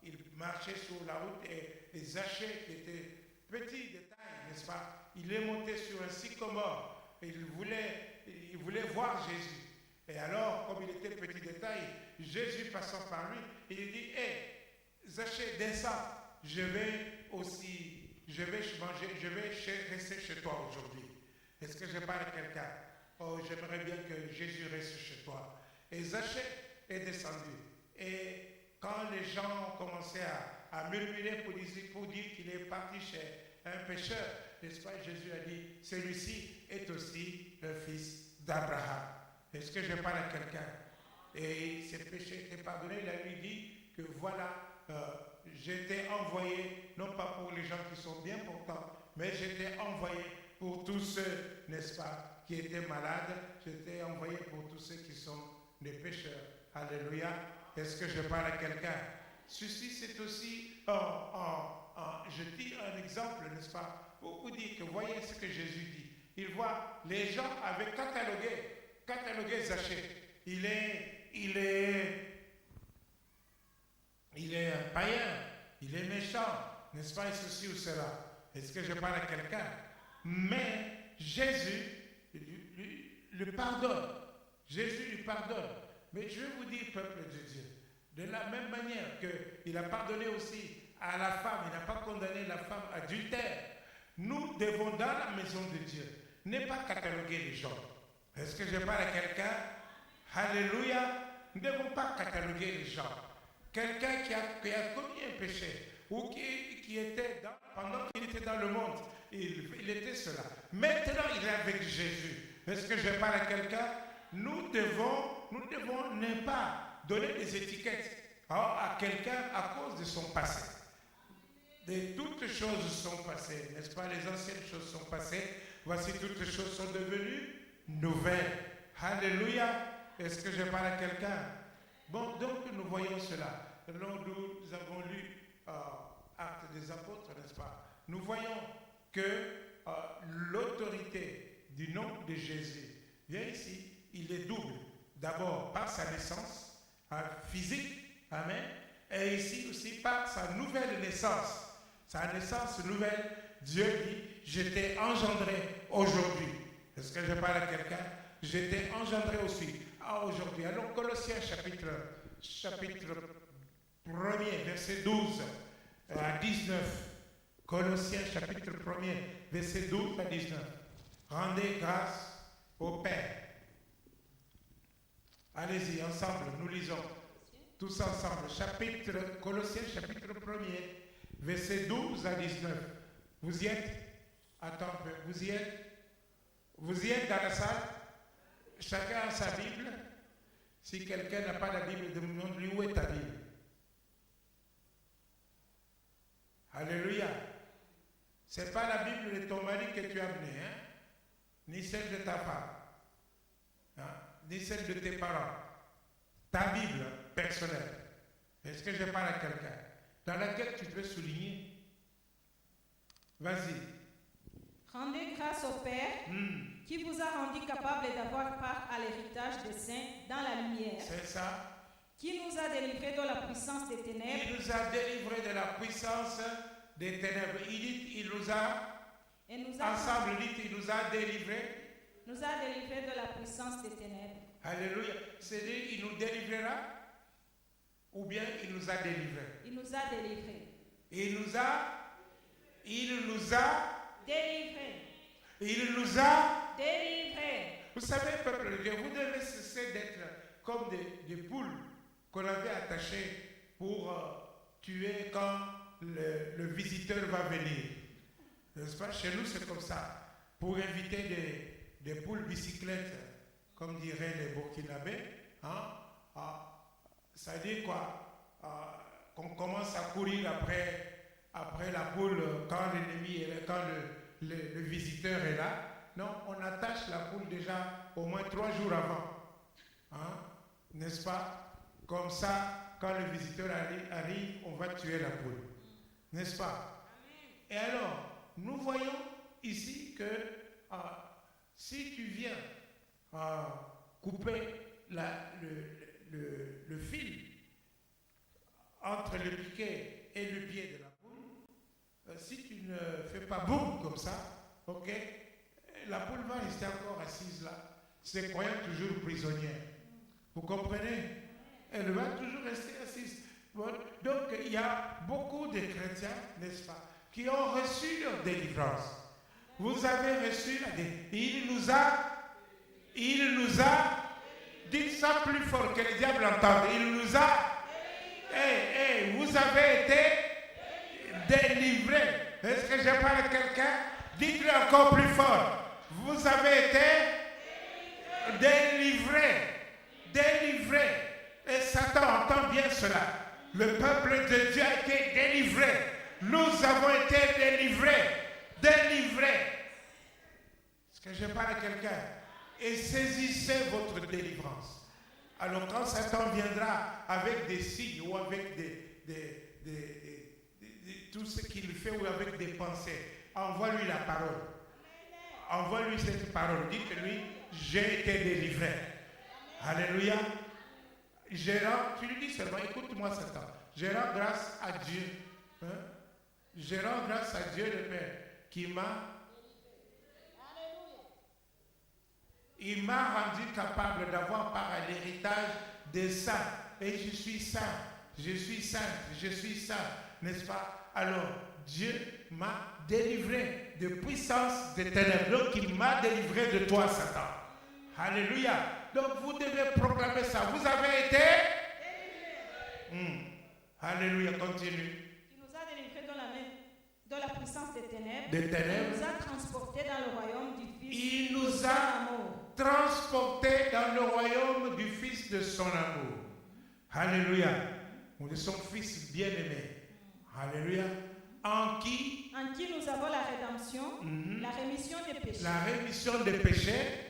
il marchait sur la route et Zachée, qui était petit de taille, n'est-ce pas, il est monté sur un sycomore. Et il voulait voir Jésus. Et alors, comme il était petit de taille, Jésus passant par lui, il dit, Zachée, descends, je vais manger, je vais rester chez toi aujourd'hui. Est-ce que je parle à quelqu'un? Oh, j'aimerais bien que Jésus reste chez toi. Et Zachée est descendu. Et quand les gens ont commencé à murmurer pour dire qu'il est parti chez un pécheur, n'est-ce pas, Jésus a dit, celui-ci est aussi le fils d'Abraham. Est-ce que je parle à quelqu'un? Et ses péchés étaient pardonnés. Il a lui dit que voilà, je t'ai envoyé, non pas pour les gens qui sont bien portants, mais je t'ai envoyé pour tous ceux, n'est-ce pas, qui étaient malades. Je t'ai envoyé pour tous ceux qui sont des pécheurs. Alléluia. Est-ce que je parle à quelqu'un? Ceci, c'est aussi, je dis un exemple, n'est-ce pas, pour vous dire que voyez ce que Jésus dit. Il voit, les gens avaient catalogué Zachée. Il est un païen, il est méchant, n'est-ce pas, et ceci ou cela. Est-ce que je parle à quelqu'un? Mais Jésus lui pardonne. Jésus lui pardonne. Mais je vais vous dire, peuple de Dieu, de la même manière qu'il a pardonné aussi à la femme, il n'a pas condamné la femme adultère. Nous devons, dans la maison de Dieu, ne pas cataloguer les gens. Est-ce que je parle à quelqu'un? Alléluia. Nous ne devons pas cataloguer les gens. Quelqu'un qui a commis un péché ou qui était pendant qu'il était dans le monde, il était cela. Maintenant, il est avec Jésus. Est-ce que je parle à quelqu'un? Nous devons ne pas donner des étiquettes à quelqu'un à cause de son passé. Toutes choses sont passées, n'est-ce pas? Les anciennes choses sont passées. Voici, toutes les choses sont devenues nouvelles. Alléluia. Est-ce que je parle à quelqu'un? Bon, donc nous voyons cela. Nous avons lu Actes des Apôtres, n'est-ce pas? Nous voyons que l'autorité du nom de Jésus vient ici. Il est double. D'abord par sa naissance physique, amen, et ici aussi par sa nouvelle naissance. Sa naissance nouvelle, Dieu dit, je t'ai engendré aujourd'hui. Est-ce que je parle à quelqu'un? Je t'ai engendré aussi aujourd'hui. Alors Colossiens chapitre 1er, verset 12 à 19. Colossiens chapitre 1er, verset 12 à 19. Rendez grâce au Père. Allez-y, ensemble, nous lisons. Tous ensemble. Colossiens chapitre 1er, verset 12 à 19. Vous y êtes? Attends un peu. Vous y êtes? Vous y êtes dans la salle? Chacun a sa Bible. Si quelqu'un n'a pas la Bible, demande-lui où est ta Bible. Alléluia. Ce n'est pas la Bible de ton mari que tu as amenée, hein? Ni celle de ta femme, hein? Ni celle de tes parents. Ta Bible personnelle. Est-ce que je parle à quelqu'un? Dans laquelle tu peux souligner. Vas-y. Rendez grâce au Père qui vous a rendu capable d'avoir part à l'héritage des saints dans la lumière. C'est ça. Qui nous a délivrés de la puissance des ténèbres. Il nous a délivrés de la puissance des ténèbres. Il nous a ensemble, il nous a délivrés. Nous a délivrés de la puissance des ténèbres. Alléluia. C'est-à-dire, il nous délivrera ou bien il nous a délivrés? Il nous a délivrés. Il nous a délivrés. Il nous a délivrés. Vous savez, peuple de Dieu, vous devez cesser d'être comme des poules qu'on avait attachées pour tuer quand le visiteur va venir. N'est-ce pas? Chez nous, c'est comme ça. Pour éviter des poules bicyclettes, comme diraient les Burkinabés, hein? Ça dit quoi? Qu'on commence à courir après la poule quand l'ennemi est là, quand le visiteur est là. Non, on attache la poule déjà au moins 3 jours avant. Hein? N'est-ce pas? Comme ça, quand le visiteur arrive, on va tuer la poule. N'est-ce pas? Et alors, nous voyons ici que si tu viens couper le fil entre le piquet et le pied de la poule, si tu ne fais pas boum comme ça, ok, la poule va rester encore assise là, se croyant toujours prisonnière. Vous comprenez? Elle va toujours rester assise. Bon, donc il y a beaucoup de chrétiens, n'est-ce pas, qui ont reçu leur délivrance. Vous avez reçu la délivrance. Il nous a, dites ça plus fort que le diable entende. Il nous a, vous avez été délivrés. Est-ce que je parle à quelqu'un? Dites-le encore plus fort. Vous avez été délivrés. Et Satan entend bien cela. Le peuple de Dieu a été délivré. Nous avons été délivrés. Est-ce que je parle à quelqu'un? Et saisissez votre délivrance. Alors quand Satan viendra avec des signes ou avec tout ce qu'il fait ou avec des pensées, envoie-lui la parole. Envoie-lui cette parole. Dites-lui, j'ai été délivré. Alléluia. Tu lui dis seulement, écoute-moi Satan. Je rends grâce à Dieu. Hein? Je rends grâce à Dieu le Père qui m'a rendu capable d'avoir part à l'héritage des saints. Et je suis saint, je suis saint, n'est-ce pas? Alors, Dieu m'a délivré de puissance des ténèbres. Donc, il m'a délivré de toi, Satan. Alléluia. Donc vous devez proclamer ça. Vous avez été Alléluia, continue. Il nous a délivrés de la puissance des ténèbres. Il nous a transportés dans le royaume du Fils. Il nous a transportés dans le royaume du Fils de son amour. Alléluia. Nous sommes fils bien-aimés. Alléluia. En qui nous avons la rédemption, la rémission des péchés. La rémission des péchés.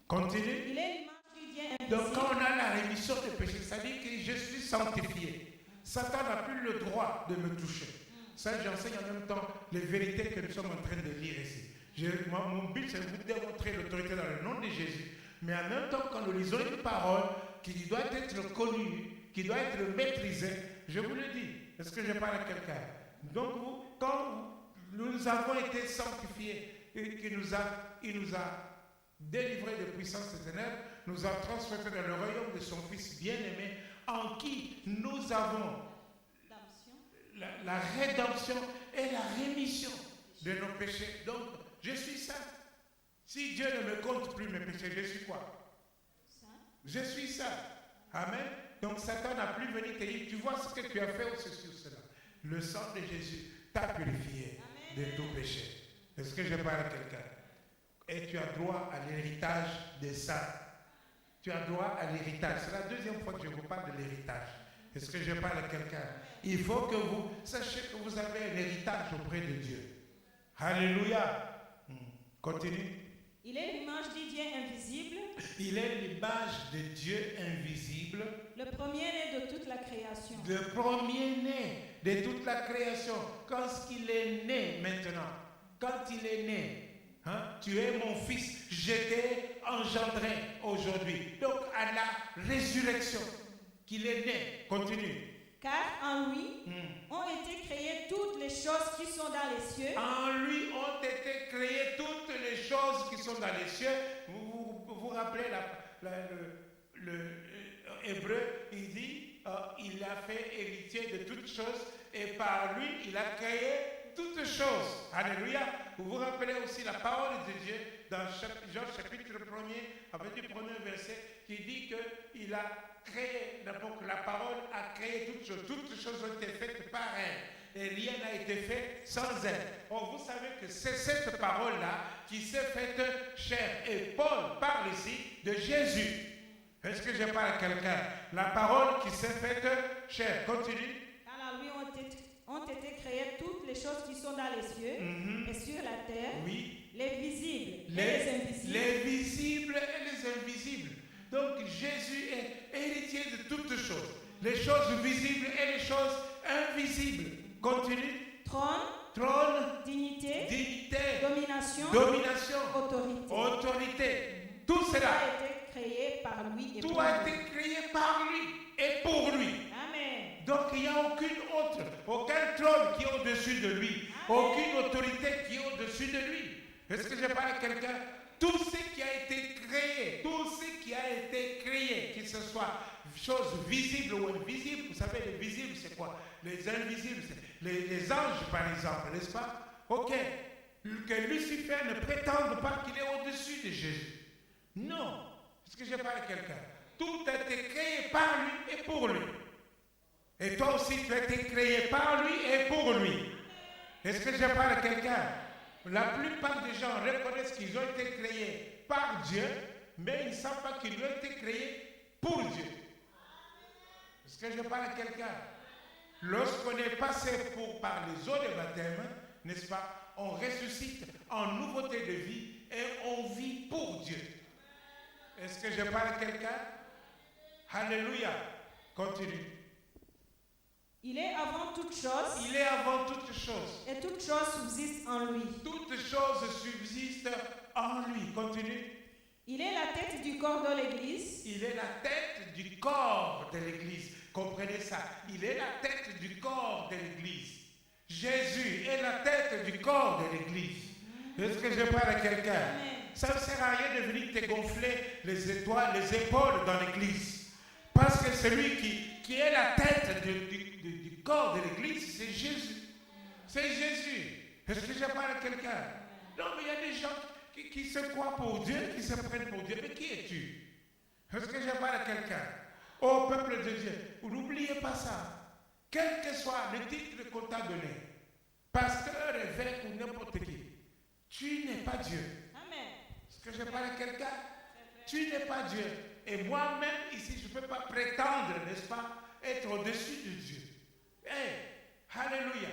Continue. Il est l'image du Dieu invisible. Donc quand on a la rémission des péchés, ça dit que je suis sanctifié. Satan n'a plus le droit de me toucher. Ça, j'enseigne en même temps les vérités que nous sommes en train de lire ici. Mon but, c'est de vous démontrer l'autorité dans le nom de Jésus. Mais en même temps, quand nous lisons une parole qui doit être connue, qui doit être maîtrisée, je vous le dis. Est-ce que je parle à quelqu'un? Donc, quand nous avons été sanctifiés, il nous a délivrés de puissance des ténèbres, nous a transportés dans le royaume de son Fils bien-aimé, en qui nous avons la rédemption et la rémission de nos péchés. Donc, je suis saint. Si Dieu ne me compte plus mes péchés, je suis quoi? Je suis saint. Amen. Donc, Satan n'a plus venu te dire, tu vois ce que tu as fait ou ceci ou cela. Le sang de Jésus t'a purifié de tout péché. Est-ce que je parle à quelqu'un? Et tu as droit à l'héritage des saints. Tu as droit à l'héritage. C'est la deuxième fois que je vous parle de l'héritage. Est-ce que je parle à quelqu'un? Il faut que vous sachiez que vous avez un héritage auprès de Dieu. Alléluia. Continue. Il est l'image du Dieu invisible. Il est l'image de Dieu invisible. Le premier-né de toute la création. Le premier-né de toute la création. Quand il est né maintenant, quand il est né, tu es mon fils, je t'ai engendré aujourd'hui. Donc à la résurrection, qu'il est né. Continue. Car en lui ont été créées toutes les choses qui sont dans les cieux. En lui ont été créées toutes les choses qui sont dans les cieux. Vous rappelez le hébreu, il dit, il a fait héritier de toutes choses et par lui, il a créé toutes choses. Alléluia. Vous vous rappelez aussi la parole de Dieu dans Jean chapitre 1er, avec le premier verset, qui dit qu'il a créé, donc la parole a créé toutes choses. Toutes choses ont été faites par elle. Et rien n'a été fait sans elle. Or, vous savez que c'est cette parole-là qui s'est faite chair. Et Paul parle ici de Jésus. Est-ce que je parle à quelqu'un? La parole qui s'est faite chair. Continue. Car en lui ont été créées toutes les choses qui sont dans les cieux et sur la terre. Oui. Les visibles et les invisibles. Les visibles et les invisibles. Donc Jésus est héritier de toutes choses. Les choses visibles et les choses invisibles. Continue. Trône. Dignité. Domination. Autorité. Tout cela a été créé par lui et tout pour a lui. été créé par lui et pour lui. Amen. Donc il n'y a aucun trône qui est au-dessus de lui. Amen. Aucune autorité qui est au-dessus de lui. Est-ce que je parle à quelqu'un? Tout ce qui a été créé, que ce soit choses visibles ou invisibles, vous savez, les visibles c'est quoi? Les invisibles, c'est les anges par exemple, n'est-ce pas? Ok, que Lucifer ne prétende pas qu'il est au-dessus de Jésus. Non, est-ce que je parle à quelqu'un? Tout a été créé par lui et pour lui. Et toi aussi, tu as été créé par lui et pour lui. Est-ce que je parle à quelqu'un? La plupart des gens reconnaissent qu'ils ont été créés par Dieu, mais ils ne savent pas qu'ils ont été créés pour Dieu. Est-ce que je parle à quelqu'un? Lorsqu'on est passé par les eaux de baptême, n'est-ce pas, on ressuscite en nouveauté de vie et on vit pour Dieu. Est-ce que je parle à quelqu'un? Alléluia. Continue. Il est avant toute chose. Il est avant toute chose. Et toute chose subsiste en lui. Toute chose subsiste en lui. Continue. Il est la tête du corps de l'Église. Il est la tête du corps de l'Église. Comprenez ça. Il est la tête du corps de l'Église. Jésus est la tête du corps de l'Église. Est-ce que je parle à quelqu'un? Ça ne sert à rien de venir te gonfler les épaules dans l'Église. Parce que celui qui est la tête du corps de l'Église, c'est Jésus. C'est Jésus. Est-ce que je parle à quelqu'un? Non, mais il y a des gens qui se croient pour Dieu, qui se prennent pour Dieu. Mais qui es-tu? Est-ce que je parle à quelqu'un? Au peuple de Dieu, n'oubliez pas ça. Quel que soit le titre qu'on t'a donné, pasteur, évêque ou n'importe qui, tu n'es pas Dieu. Amen. Est-ce que je parle à quelqu'un? Tu n'es pas Dieu. Et moi-même, ici, je ne peux pas prétendre, n'est-ce pas, être au-dessus de Dieu. Hey, alléluia.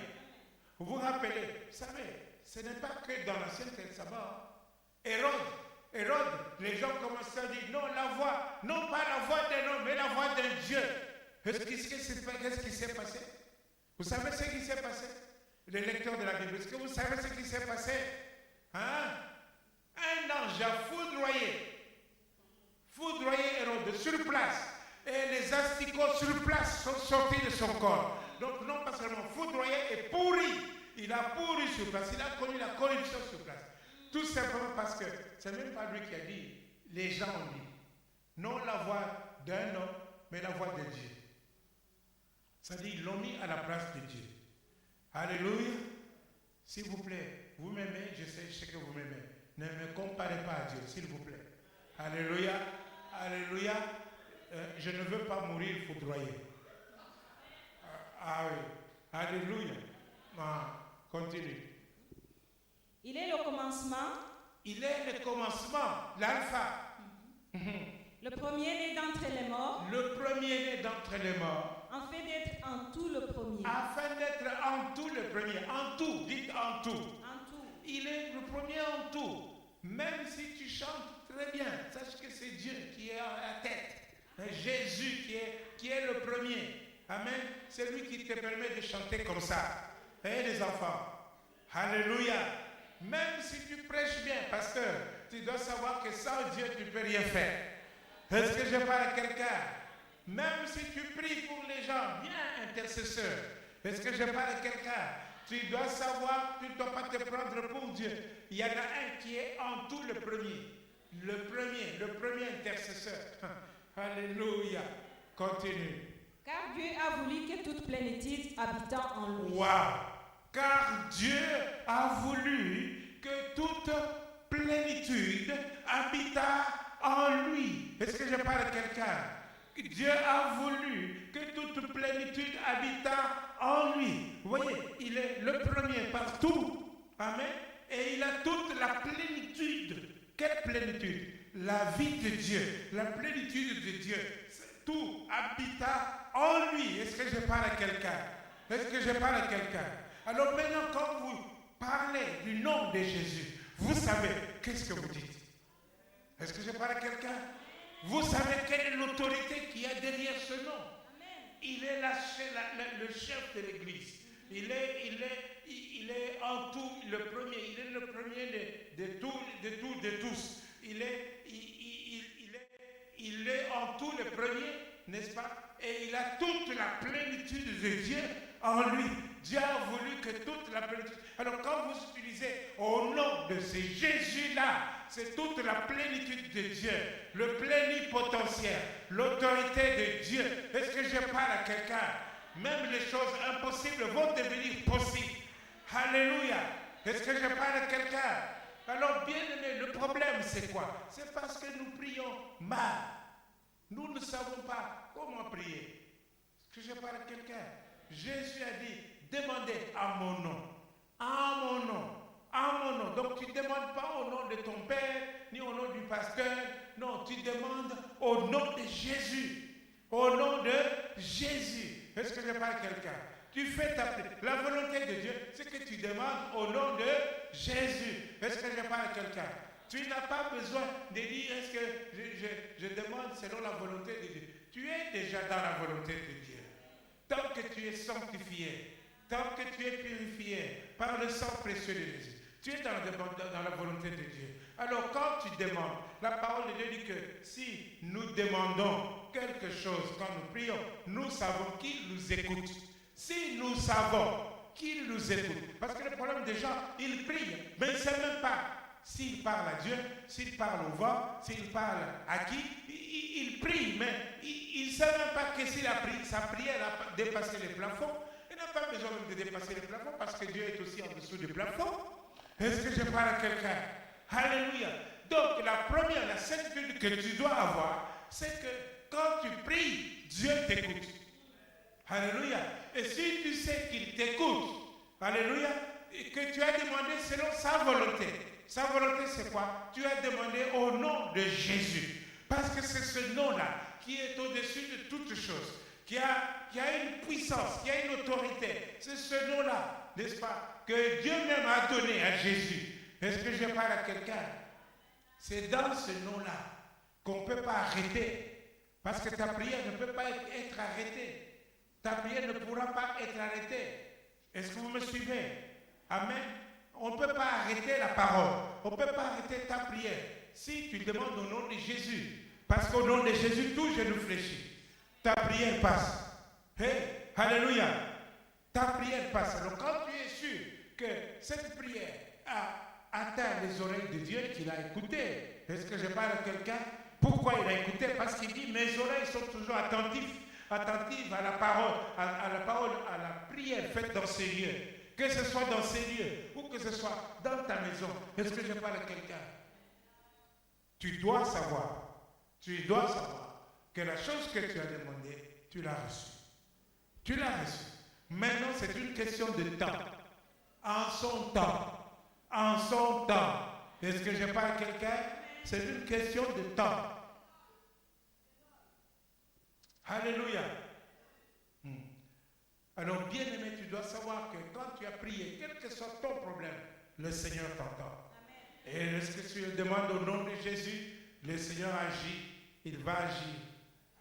Vous vous rappelez, vous savez, ce n'est pas que dans l'Ancien Testament. Hérode, les gens commençaient à dire, non, non pas la voix d'un homme, mais la voix d'un Dieu. Qu'est-ce qui s'est passé? Vous savez ce qui s'est passé? Les lecteurs de la Bible, est-ce que vous savez ce qui s'est passé? Hein? Un ange a foudroyé Hérode sur place. Et les asticots sur place sont sortis de son corps. Donc non pas seulement foudroyé et pourri. Il a pourri sur place. Il a connu la corruption sur place. Tout simplement parce que c'est même pas lui qui a dit. Les gens ont dit. Non la voix d'un homme, mais la voix de Dieu. C'est-à-dire ils l'ont mis à la place de Dieu. Alléluia. S'il vous plaît, vous m'aimez, je sais que vous m'aimez. Ne me comparez pas à Dieu, s'il vous plaît. Alléluia. Alléluia. Je ne veux pas mourir foudroyé. Ah oui. Alléluia. Continue. Il est le commencement. Il est le commencement, l'alpha. Le premier-né d'entre les morts. Le premier-né d'entre les morts. Afin d'être en tout le premier. Afin d'être en tout le premier. En tout, dites en tout. En tout. Il est le premier en tout. Même si tu chantes très bien, sache que c'est Dieu qui est à la tête. Jésus qui est le premier. Amen. C'est lui qui te permet de chanter comme ça. Et les enfants. Alléluia. Même si tu prêches bien, pasteur, tu dois savoir que sans Dieu, tu ne peux rien faire. Est-ce que je parle à quelqu'un? Même si tu pries pour les gens, viens intercesseur. Est-ce que je parle à quelqu'un? Tu dois savoir, tu ne dois pas te prendre pour Dieu. Il y en a un qui est en tout le premier. Le premier intercesseur. Alléluia. Continue. Car Dieu a voulu que toute plénitude habitant en lui. Waouh! Car Dieu a voulu que toute plénitude habita en lui. Est-ce que je parle à quelqu'un? Dieu a voulu que toute plénitude habita en lui. Vous voyez, il est le premier partout. Amen. Et il a toute la plénitude. Quelle plénitude? La vie de Dieu. La plénitude de Dieu. Tout habita en lui. Est-ce que je parle à quelqu'un? Est-ce que je parle à quelqu'un? Alors maintenant, quand vous parlez du nom de Jésus, vous savez qu'est-ce que vous dites? Est-ce que je parle à quelqu'un? Vous savez quelle est l'autorité qu'il y a derrière ce nom? Il est le chef de l'Église. Il est en tout le premier. Il est le premier de tous. Il est en tout le premier, n'est-ce pas? Et il a toute la plénitude de Dieu en lui. Dieu a voulu que toute la plénitude. Alors quand vous utilisez au nom de ce Jésus-là, c'est toute la plénitude de Dieu, le plénipotentiaire, l'autorité de Dieu. Est-ce que je parle à quelqu'un? Même les choses impossibles vont devenir possibles. Alléluia. Est-ce que je parle à quelqu'un? Alors bien aimé, le problème c'est quoi? C'est parce que nous prions mal. Nous ne savons pas comment prier. Est-ce que je parle à quelqu'un? Jésus a dit, demandez à mon nom. À mon nom. À mon nom. Donc tu ne demandes pas au nom de ton père, ni au nom du pasteur. Non, tu demandes au nom de Jésus. Au nom de Jésus. Est-ce que je parle à quelqu'un? Tu fais ta prière. La volonté de Dieu, c'est que tu demandes au nom de Jésus. Est-ce que je parle à quelqu'un? Tu n'as pas besoin de dire, est-ce que je demande selon la volonté de Dieu. Tu es déjà dans la volonté de Dieu. Tant que tu es sanctifié, tant que tu es purifié par le sang précieux de Jésus, tu es dans la volonté de Dieu. Alors quand tu demandes, la parole de Dieu dit que si nous demandons quelque chose quand nous prions, nous savons qu'il nous écoute. Si nous savons qu'il nous écoute, parce que le problème des gens, ils prient, mais ils ne savent même pas s'ils parlent à Dieu, s'ils parlent au vent, s'ils parlent à qui, ils prient, mais ils ne savent même pas que si sa prière a dépassé les plafonds, il n'a pas besoin même de dépasser les plafonds parce que Dieu est aussi en dessous du plafond. Est-ce que je parle à quelqu'un? Alléluia. Donc la première, la certitude que tu dois avoir, c'est que quand tu pries, Dieu t'écoute. Alléluia. Et si tu sais qu'il t'écoute, alléluia, et que tu as demandé selon sa volonté. Sa volonté, c'est quoi? Tu as demandé au nom de Jésus. Parce que c'est ce nom-là qui est au-dessus de toutes choses, qui a une puissance, qui a une autorité. C'est ce nom-là, n'est-ce pas, que Dieu même a donné à Jésus. Est-ce que je parle à quelqu'un? C'est dans ce nom-là qu'on ne peut pas arrêter. Parce que ta prière ne peut pas être arrêtée. Ta prière ne pourra pas être arrêtée. Est-ce que vous me suivez? Amen. On ne peut pas arrêter la parole. On ne peut pas arrêter ta prière. Si tu demandes au nom de Jésus, parce qu'au nom de Jésus, tout genou fléchit. Ta prière passe. Hey, alléluia. Ta prière passe. Alors quand tu es sûr que cette prière a atteint les oreilles de Dieu, qu'il a écouté. Est-ce que je parle à quelqu'un? Pourquoi il a écouté? Parce qu'il dit, mes oreilles sont toujours attentives à la parole, à la prière faite dans ces lieux. Que ce soit dans ces lieux ou que ce soit dans ta maison. Est-ce que je parle à quelqu'un? Tu dois savoir que la chose que tu as demandée, tu l'as reçue. Tu l'as reçue. Maintenant, c'est une question de temps. En son temps. En son temps. Est-ce que je parle à quelqu'un? C'est une question de temps. Alléluia. Alors, bien-aimé, tu dois savoir que quand tu as prié, quel que soit ton problème, le Seigneur t'entend. Et lorsque tu le demandes au nom de Jésus, le Seigneur agit, il va agir.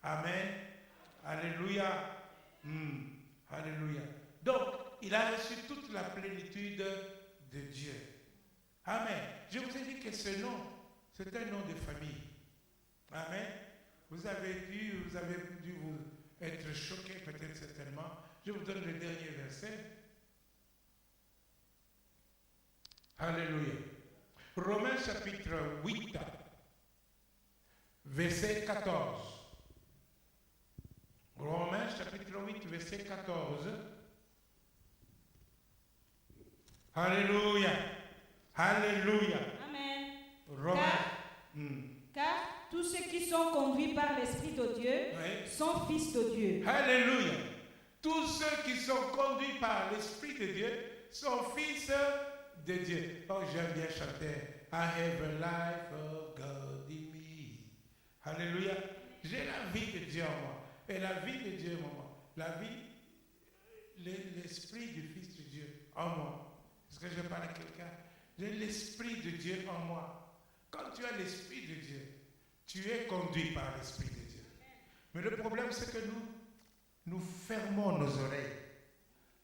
Amen. Alléluia. Alléluia. Donc, il a reçu toute la plénitude de Dieu. Amen. Je vous ai dit que ce nom, c'est un nom de famille. Amen. Vous avez dû vous être choqué, peut-être certainement. Je vous donne le dernier verset. Alléluia. Romains chapitre 8, verset 14. Romains chapitre 8, verset 14. Alléluia. Alléluia. Amen. Romains. Car tous ceux qui sont conduits par l'Esprit de Dieu sont fils de Dieu. Alléluia. Tous ceux qui sont conduits par l'Esprit de Dieu sont fils de Dieu. Oh, j'aime bien chanter. I have a life of God in me. Alléluia. J'ai la vie de Dieu en moi. Et la vie de Dieu en moi. La vie, l'Esprit du Fils de Dieu en moi. Est-ce que je parle à quelqu'un? J'ai l'Esprit de Dieu en moi. Quand tu as l'Esprit de Dieu, tu es conduit par l'Esprit de Dieu. Mais le problème, c'est que nous fermons nos oreilles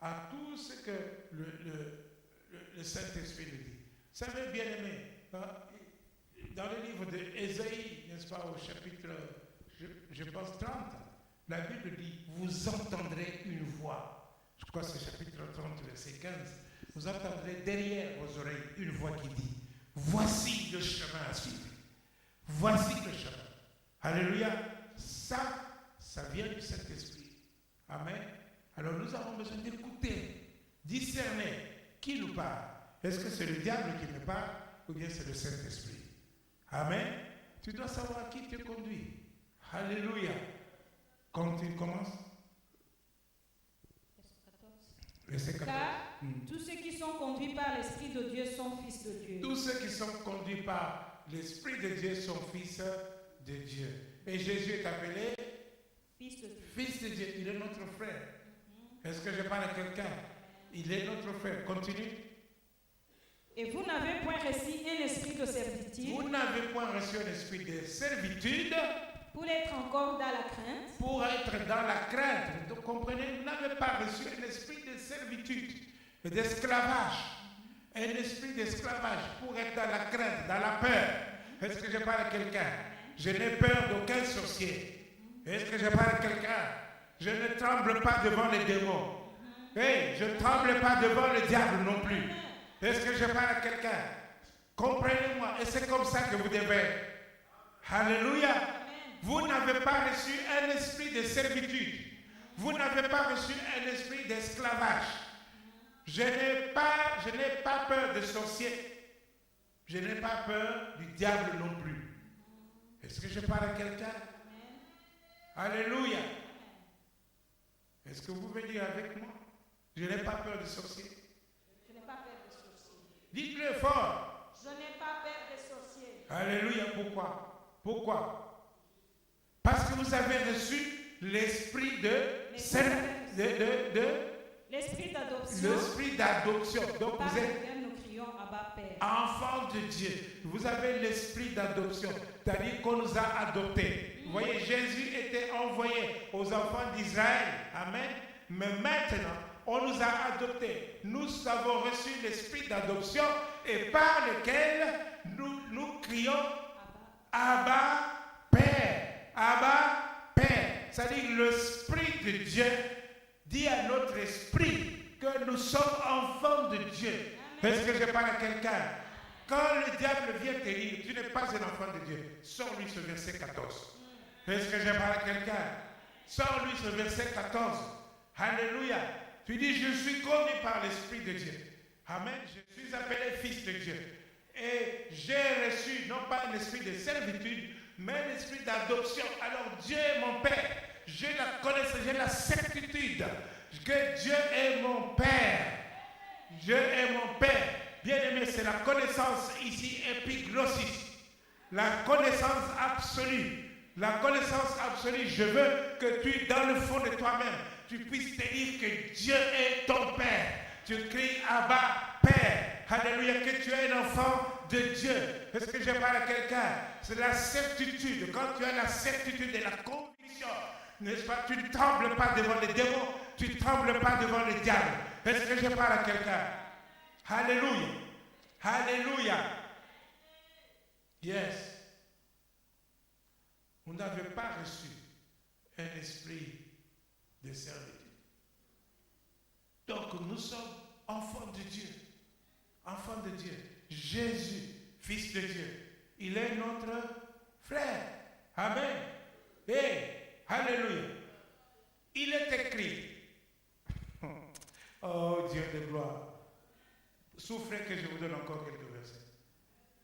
à tout ce que le Saint-Esprit nous dit. Vous savez, bien-aimé, dans le livre d'Ésaïe, n'est-ce pas, au chapitre, je pense 30, la Bible dit, vous entendrez une voix. Je crois que c'est chapitre 30, verset 15. Vous entendrez derrière vos oreilles une voix qui dit, voici le chemin à suivre. Voici le chemin. Alléluia. Ça vient du Saint-Esprit. Amen. Alors nous avons besoin d'écouter, discerner qui nous parle. Est-ce que c'est le diable qui nous parle ou bien c'est le Saint-Esprit? Amen. Tu dois savoir qui te conduit. Alléluia. Quand tu commences. Verset 14. Car tous ceux qui sont conduits par l'Esprit de Dieu sont fils de Dieu. Tous ceux qui sont conduits par l'Esprit de Dieu sont fils de Dieu. Et Jésus est appelé Fils de Dieu. Fils de Dieu. Il est notre frère. Est-ce que je parle à quelqu'un? Il est notre frère. Continue. Et vous n'avez point reçu un esprit de servitude. Vous n'avez point reçu un esprit de servitude. Pour être encore dans la crainte. Pour être dans la crainte. Donc comprenez, vous n'avez pas reçu un esprit de servitude, d'esclavage. Un esprit d'esclavage pour être dans la crainte, dans la peur. Est-ce que je parle à quelqu'un? Je n'ai peur d'aucun sorcier. Est-ce que je parle à quelqu'un? Je ne tremble pas devant les démons. Hey, je ne tremble pas devant le diable non plus. Est-ce que je parle à quelqu'un? Comprenez-moi. Et c'est comme ça que vous devez. Alléluia. Vous n'avez pas reçu un esprit de servitude. Vous n'avez pas reçu un esprit d'esclavage. Je n'ai pas peur de sorciers. Je n'ai pas peur du diable non plus. Est-ce que je parle à quelqu'un? Alléluia. Est-ce que vous pouvez dire avec moi? Je n'ai pas peur des sorciers. Je n'ai pas peur des sorciers. Dites-le fort. Je n'ai pas peur des sorciers. Alléluia. Pourquoi? Pourquoi? Parce que vous avez reçu l'esprit l'esprit d'adoption. L'esprit d'adoption. Donc par vous êtes lequel nous crions Abba Père. enfant de Dieu. Vous avez l'esprit d'adoption. C'est-à-dire qu'on nous a adoptés. Vous voyez, Jésus était envoyé aux enfants d'Israël. Amen. Mais maintenant, on nous a adoptés. Nous avons reçu l'esprit d'adoption et par lequel nous crions Abba Père. Abba Père. C'est-à-dire l'esprit de Dieu dit à notre esprit que nous sommes enfants de Dieu. Est-ce que je parle à quelqu'un? Quand le diable vient te dire, tu n'es pas un enfant de Dieu, sors-lui ce verset 14. Est-ce que je parle à quelqu'un? Sors-lui ce verset 14. Alléluia. Tu dis, je suis connu par l'Esprit de Dieu. Amen. Je suis appelé fils de Dieu. Et j'ai reçu non pas un esprit de servitude, mais un esprit d'adoption. Alors Dieu est mon Père. J'ai la connaissance, j'ai la certitude que Dieu est mon Père. Dieu est mon Père. Bien-aimé, c'est la connaissance ici épiglossis. La connaissance absolue. La connaissance absolue. Je veux que tu, dans le fond de toi-même, tu puisses te dire que Dieu est ton Père. Tu cries Abba, Père. Alléluia, que tu es un enfant de Dieu. Est-ce que je parle à quelqu'un? C'est la certitude. Quand tu as la certitude et la conviction, n'est-ce pas? Tu ne trembles pas devant les démons. Tu ne trembles pas devant le diable. Est-ce que je parle à quelqu'un? Alléluia. Alléluia. Yes. Vous n'avez pas reçu un esprit de servitude. Donc nous sommes enfants de Dieu. Enfants de Dieu. Jésus, fils de Dieu. Il est notre frère. Amen. Et alléluia. Il est écrit. Oh Dieu de gloire. Souffrez que je vous donne encore quelques versets.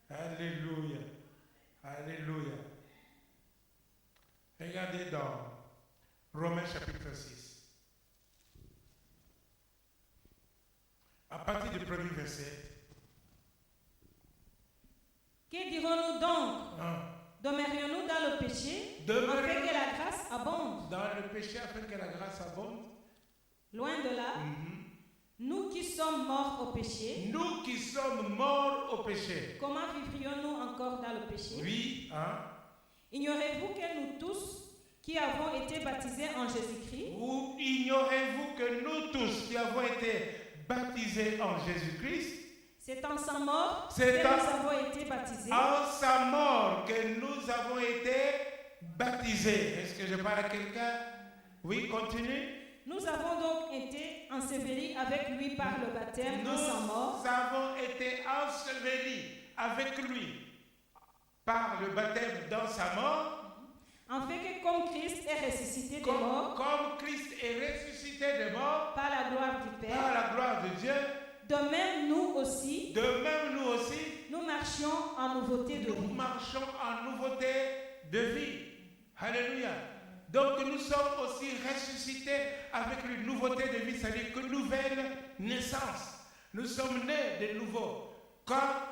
Alléluia. Alléluia. Regardez dans Romains chapitre 6. À partir du premier verset. Que dirons-nous donc? Demeurions-nous dans le péché afin que la grâce abonde? Dans le péché afin que la grâce abonde? Loin de là. Nous qui sommes morts au péché. Nous qui sommes morts au péché. Comment vivrions-nous encore dans le péché? Oui, Ignorez-vous que nous tous qui avons été baptisés en Jésus-Christ. Ou ignorez-vous que nous tous qui avons été baptisés en Jésus-Christ. C'est en sa mort que nous avons été baptisés. En sa mort que nous avons été baptisés. Est-ce que je parle à quelqu'un? Oui, continue. Nous avons donc été ensevelis avec lui par le baptême dans sa mort. Nous avons été ensevelis avec lui par le baptême dans sa mort. Afin que comme Christ est ressuscité des morts. Comme Christ est ressuscité des morts. Par la gloire du Père. Par la gloire de Dieu. De même nous aussi. Nous marchions en nouveauté de vie. Nous marchons en nouveauté de vie. Alléluia. Donc nous sommes aussi ressuscités avec une nouveauté de vie, c'est-à-dire que nouvelle naissance. Nous sommes nés de nouveau. Quand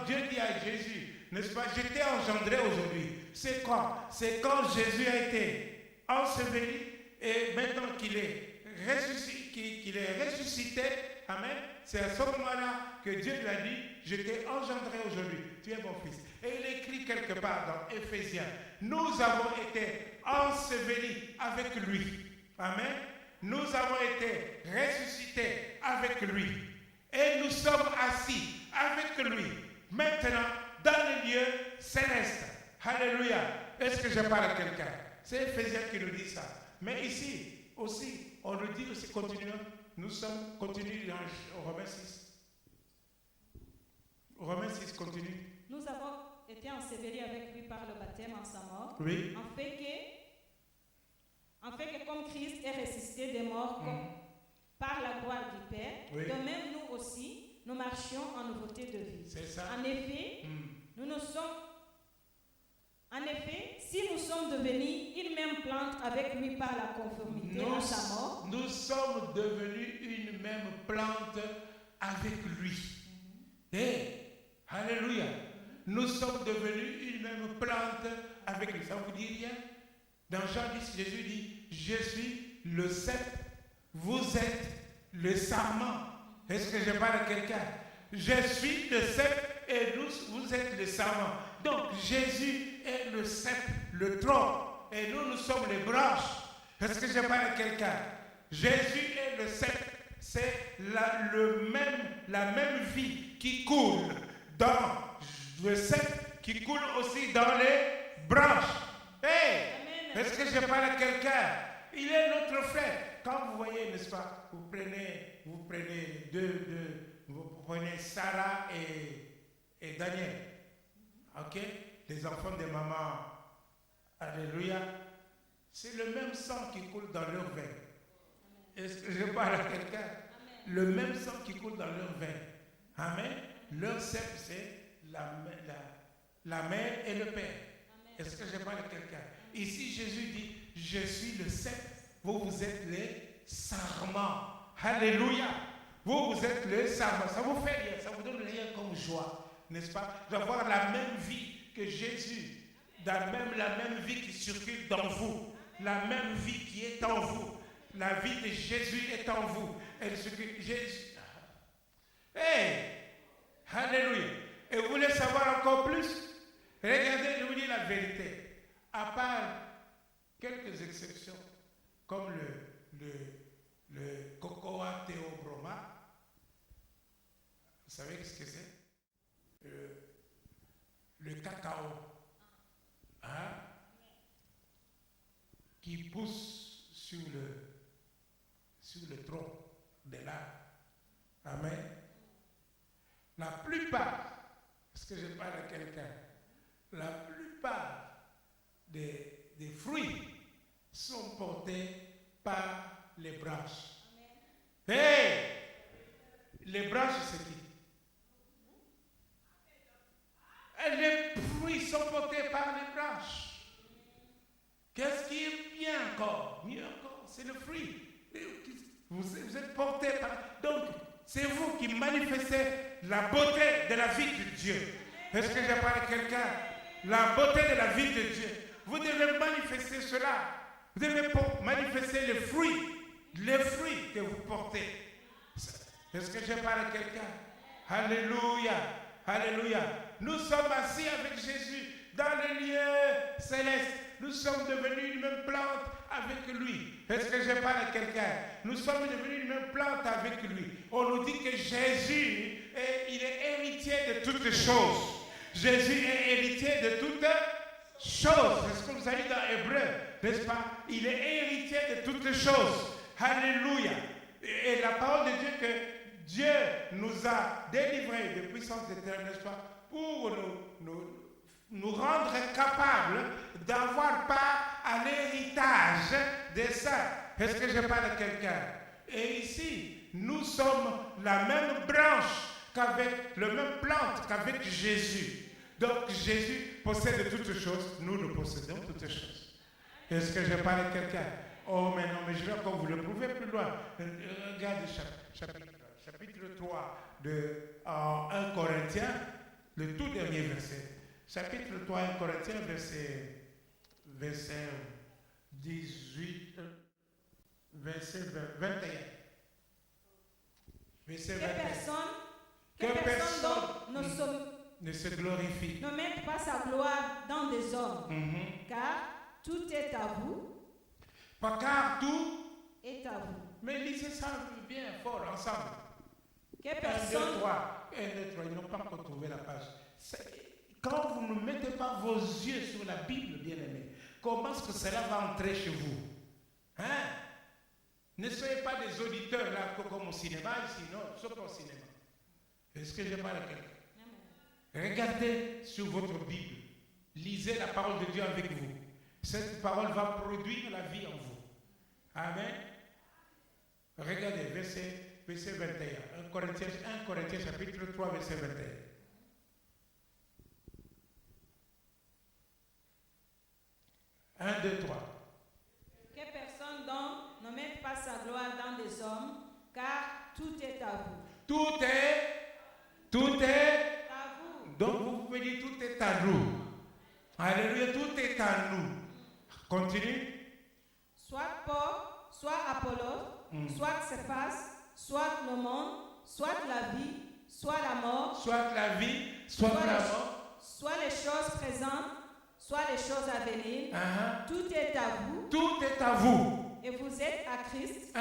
Dieu dit à Jésus, n'est-ce pas, je t'ai engendré aujourd'hui. C'est quand? C'est quand Jésus a été enseveli et maintenant qu'il est ressuscité, amen. C'est à ce moment-là que Dieu lui a dit, je t'ai engendré aujourd'hui, tu es mon fils. Et il écrit quelque part dans Éphésiens, nous avons été ensevelis avec lui. Amen. Nous avons été ressuscités avec lui. Et nous sommes assis avec lui. Maintenant, dans les lieux célestes. Alléluia. Est-ce que je parle à quelqu'un? C'est Éphésiens qui nous dit ça. Mais ici aussi, on nous dit aussi, continuons. Nous sommes, continue dans Romains 6. Romains 6, continue. Nous avons été ensevelis avec lui par le baptême en sa mort. Oui. En fait que comme Christ est ressuscité des morts par la gloire du Père, oui. De même nous aussi, nous marchions en nouveauté de vie. C'est ça. En effet, si nous sommes devenus une même plante avec lui par la conformité à sa mort, nous sommes devenus une même plante avec lui. Alléluia. Nous sommes devenus une même plante avec lui. Ça vous dit rien? Dans Jean 10, Jésus dit, je suis le cep, vous êtes le sarment. Est-ce que je parle à quelqu'un? Je suis le cep et vous êtes le sarment. Donc Jésus est le cep, le tronc, et nous sommes les branches. Est-ce que je parle à quelqu'un? Jésus est le cep, c'est la même vie qui coule dans le cep, qui coule aussi dans les branches. Hey! Est-ce que je parle à quelqu'un? Il est notre frère. Quand vous voyez, n'est-ce pas, vous prenez Sarah et Daniel. Ok? Les enfants de maman. Alléluia. C'est le même sang qui coule dans leurs veines. Est-ce que je parle à quelqu'un? Le même sang qui coule dans leurs veines. Amen. Leur cep, c'est la mère et le père. Est-ce que je parle à quelqu'un? Ici, Jésus dit, je suis le cep, vous êtes les sarments. Alléluia. Vous êtes les sarments. Ça vous fait rien, ça vous donne rien comme joie, n'est-ce pas? D'avoir la même vie que Jésus, la même vie qui circule dans vous, la même vie qui est en vous. La vie de Jésus est en vous. Elle circule. Jésus. Hey! Alléluia. Et vous voulez savoir encore plus? Regardez, je vous dis la vérité. À part quelques exceptions, comme le Cocoa Theobroma, vous savez ce que c'est? Le cacao, hein, qui pousse sur le tronc de l'arbre. Amen. La plupart, est-ce que je parle à quelqu'un? La plupart des fruits sont portés par les branches. Hey! Les branches, c'est qui? Et les fruits sont portés par les branches. Qu'est-ce qui est bien encore? Mieux encore, c'est le fruit. Vous êtes portés par... Donc, c'est vous qui manifestez la beauté de la vie de Dieu. Est-ce que je parle à quelqu'un? La beauté de la vie de Dieu. Vous devez manifester cela. Vous devez manifester les fruits que vous portez. Est-ce que je parle à quelqu'un? Alléluia. Alléluia. Nous sommes assis avec Jésus dans les lieux célestes. Nous sommes devenus une même plante avec lui. Est-ce que je parle à quelqu'un? Nous sommes devenus une même plante avec lui. On nous dit que Jésus, il est héritier de toutes choses. Jésus est héritier de toutes choses. C'est ce que vous avez dit dans Hébreu, n'est-ce pas? Il est héritier de toutes choses. Alléluia. Et la parole de Dieu que Dieu nous a délivrés de puissance éternelle, n'est-ce pas? Pour nous rendre capables d'avoir part à l'héritage des saints. Est-ce que je parle à quelqu'un? Et ici, nous sommes la même branche le même plante qu'avec Jésus. Donc Jésus possède toutes choses, nous possédons toutes choses. Est-ce que je parle à quelqu'un? Oh mais non, mais je vais encore vous le prouver plus loin. Regardez chapitre 3 de 1 Corinthiens, le tout dernier verset. Chapitre 3, 1 Corinthiens, verset 18, verset 21. Verset 21. Que personne ne se glorifie. Ne mette pas sa gloire dans des hommes, car tout est à vous. Car tout est à vous. Mais lisez ça bien fort ensemble. Que personne... 1, 2, 3. Ils n'ont pas encore trouvé la page. Quand vous ne mettez pas vos yeux sur la Bible, bien-aimés, comment est-ce que cela va entrer chez vous? Hein? Ne soyez pas des auditeurs là comme au cinéma ici, non, sauf au cinéma. Est-ce que je parle à quelqu'un? Regardez sur votre Bible. Lisez la parole de Dieu avec vous. Cette parole va produire la vie en vous. Amen. Regardez, verset verset 21. 1 Corinthiens chapitre 3, verset 21. 1, 2, 3. Que personne donc ne mette pas sa gloire dans des hommes, car tout est à vous. Tout est À vous. Donc vous pouvez dire tout est à nous. Alléluia, tout est à nous. Continue. Soit Paul, soit Apollos, soit Céphas, soit le monde, soit la vie, soit la mort, Soit la vie, soit la mort. soit les choses présentes, soit les choses à venir. Tout est à vous. Tout est à vous. Et vous êtes à Christ.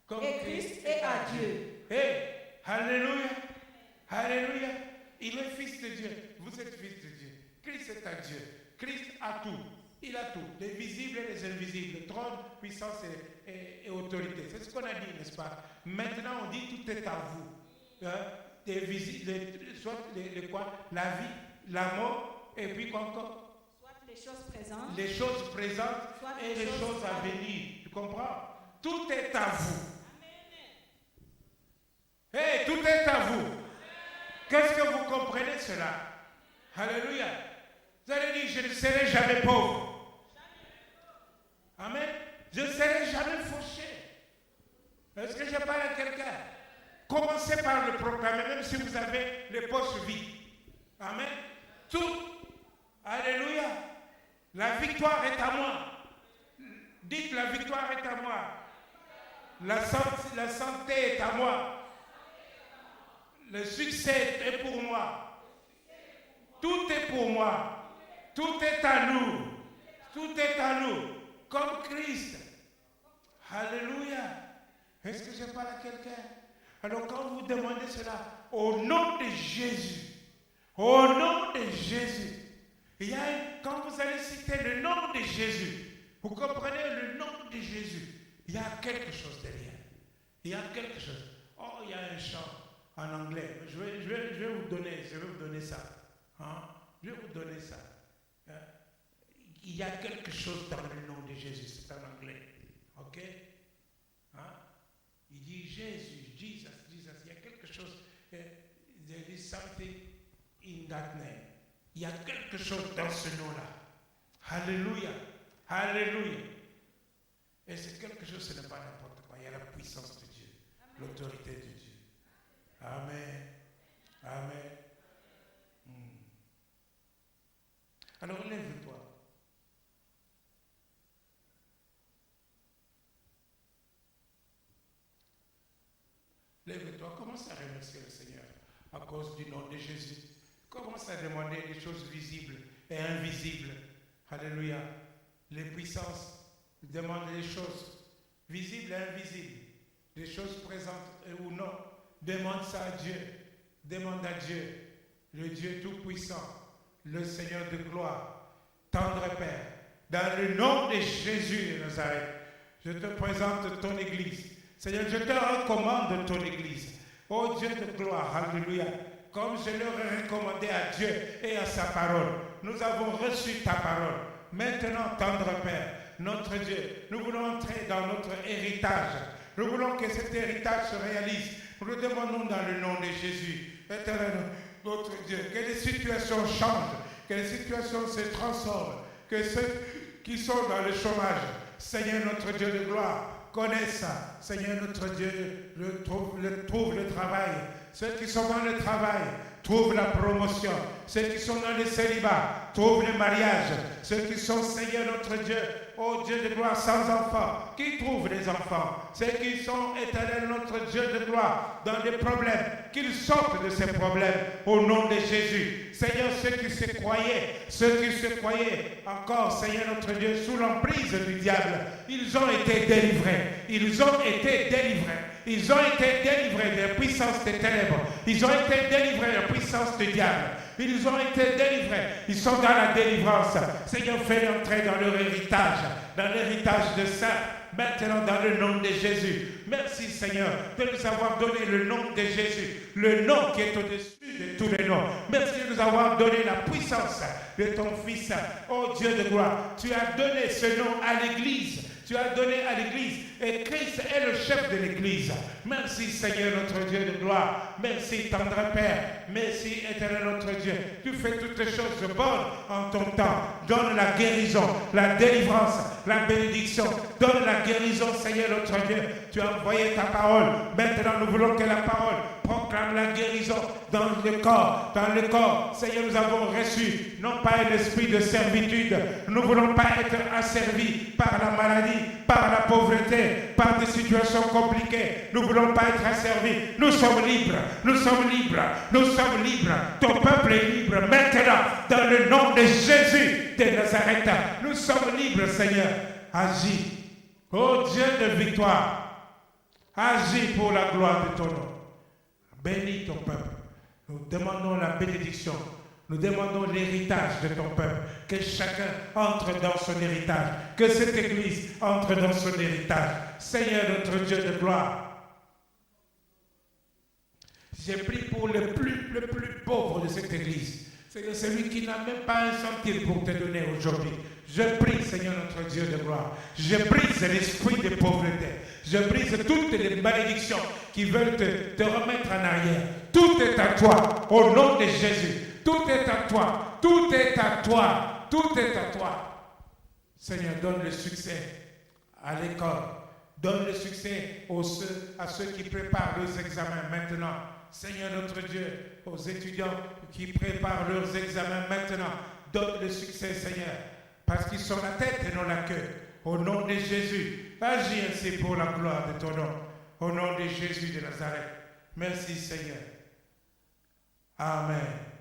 Comme Et Christ est à Dieu. Hey, alléluia. Alléluia. Il est fils de Dieu. Vous êtes fils de Dieu. Christ est à Dieu. Christ a tout. Il a tout. Les visibles et les invisibles. Trône, puissance et autorité. C'est ce qu'on a dit, n'est-ce pas? Maintenant, on dit tout est à vous. Des visibles, soit les quoi? La vie, la mort, et puis quoi encore? Soit les choses présentes. Les choses présentes et les choses à venir. Tu comprends? Tout est à vous. Hey, tout est à vous. Qu'est-ce que vous comprenez cela? Alléluia. Vous allez dire, je ne serai jamais pauvre. Amen. Je ne serai jamais fauché. Est-ce que je parle à quelqu'un? Commencez par le proclamer, même si vous avez les poches vides. Amen. Tout. Alléluia. La victoire est à moi. Dites, la victoire est à moi. La santé est à moi. Le succès est pour moi. Tout est pour moi. Tout est à nous. Tout est à nous. Comme Christ. Alléluia. Est-ce que je parle à quelqu'un? Alors quand vous demandez cela, au nom de Jésus, au nom de Jésus, quand vous allez citer le nom de Jésus, vous comprenez le nom de Jésus, il y a quelque chose derrière. Il y a quelque chose. Oh, il y a un chant en anglais. Je vais vous donner ça. Je vais vous donner ça. Il y a quelque chose dans le nom de Jésus. C'est en anglais. Ok? Il dit Jésus, Jesus. Il y a quelque chose. There is something in that name. Il y a quelque chose dans ce nom-là. Alléluia. Alléluia. Et c'est quelque chose, ce n'est pas n'importe quoi. Il y a la puissance de Dieu, l'autorité de Dieu. Amen. Amen. Alors lève-toi. Lève-toi, commence à remercier le Seigneur à cause du nom de Jésus. Commence à demander des choses visibles et invisibles. Alléluia. Les puissances demandent des choses visibles et invisibles. Des choses présentes ou non. Demande ça à Dieu. Demande à Dieu. Le Dieu Tout-Puissant. Le Seigneur de gloire. Tendre Père. Dans le nom de Jésus de Nazareth. Je te présente ton Église. Seigneur, je te recommande ton Église. Oh Dieu de gloire, alléluia. Comme je leur ai recommandé à Dieu et à sa parole. Nous avons reçu ta parole. Maintenant, tendre Père, notre Dieu, nous voulons entrer dans notre héritage. Nous voulons que cet héritage se réalise. Nous le demandons dans le nom de Jésus. Éternel, notre Dieu, que les situations changent, que les situations se transforment, que ceux qui sont dans le chômage, Seigneur notre Dieu de gloire, connaissent ça. Seigneur notre Dieu, trouve le travail. Ceux qui sont dans le travail, trouvent la promotion. Ceux qui sont dans le célibat, trouvent le mariage. Ceux qui sont, Seigneur notre Dieu, oh Dieu de gloire, sans enfants, qui trouvent les enfants. Ceux qui sont, éternel notre Dieu de gloire, dans des problèmes, qu'ils sortent de ces problèmes au nom de Jésus. Seigneur, ceux qui se croyaient encore, Seigneur notre Dieu, sous l'emprise du diable, ils ont été délivrés. Ils ont été délivrés. Ils ont été délivrés des puissances des ténèbres. Ils ont été délivrés de la puissance du diable. Ils ont été délivrés. Ils sont dans la délivrance. Seigneur, fais-les entrer dans leur héritage, dans l'héritage de saints. Maintenant, dans le nom de Jésus. Merci, Seigneur, de nous avoir donné le nom de Jésus. Le nom qui est au-dessus de tous les noms. Merci de nous avoir donné la puissance de ton Fils. Oh Dieu de gloire, tu as donné ce nom à l'Église. Tu tu as donné à l'Église. Et Christ est le chef de l'Église. Merci Seigneur notre Dieu de gloire. Merci tendre Père. Merci éternel notre Dieu. Tu fais toutes les choses bonnes en ton temps. Donne la guérison, la délivrance, la bénédiction. Donne la guérison Seigneur notre Dieu. Tu as envoyé ta parole. Maintenant nous voulons que la parole proclame la guérison dans le corps. Dans le corps, Seigneur, nous avons reçu non pas un esprit de servitude. Nous ne voulons pas être asservis par la maladie, par la pauvreté, par des situations compliquées. Nous ne voulons pas être asservis. Nous sommes libres. Nous sommes libres. Nous sommes libres. Ton peuple est libre maintenant dans le nom de Jésus de Nazareth. Nous sommes libres, Seigneur. Agis. Ô Dieu de victoire, agis pour la gloire de ton nom. Bénis ton peuple. Nous demandons la bénédiction. Nous demandons l'héritage de ton peuple. Que chacun entre dans son héritage. Que cette église entre dans son héritage. Seigneur notre Dieu de gloire. J'ai pris pour le plus pauvre de cette église. C'est celui qui n'a même pas un centime pour te donner aujourd'hui. Je prie, Seigneur notre Dieu de gloire. Je brise l'esprit de pauvreté. Je brise toutes les malédictions qui veulent te remettre en arrière. Tout est à toi, au nom de Jésus. Tout est à toi. Tout est à toi. Tout est à toi. Seigneur, donne le succès à l'école. Donne le succès à ceux qui préparent leurs examens maintenant. Seigneur notre Dieu, aux étudiants qui préparent leurs examens maintenant, donne le succès, Seigneur, parce qu'ils sont la tête et non la queue. Au nom de Jésus, agis ainsi pour la gloire de ton nom. Au nom de Jésus de Nazareth. Merci, Seigneur. Amen.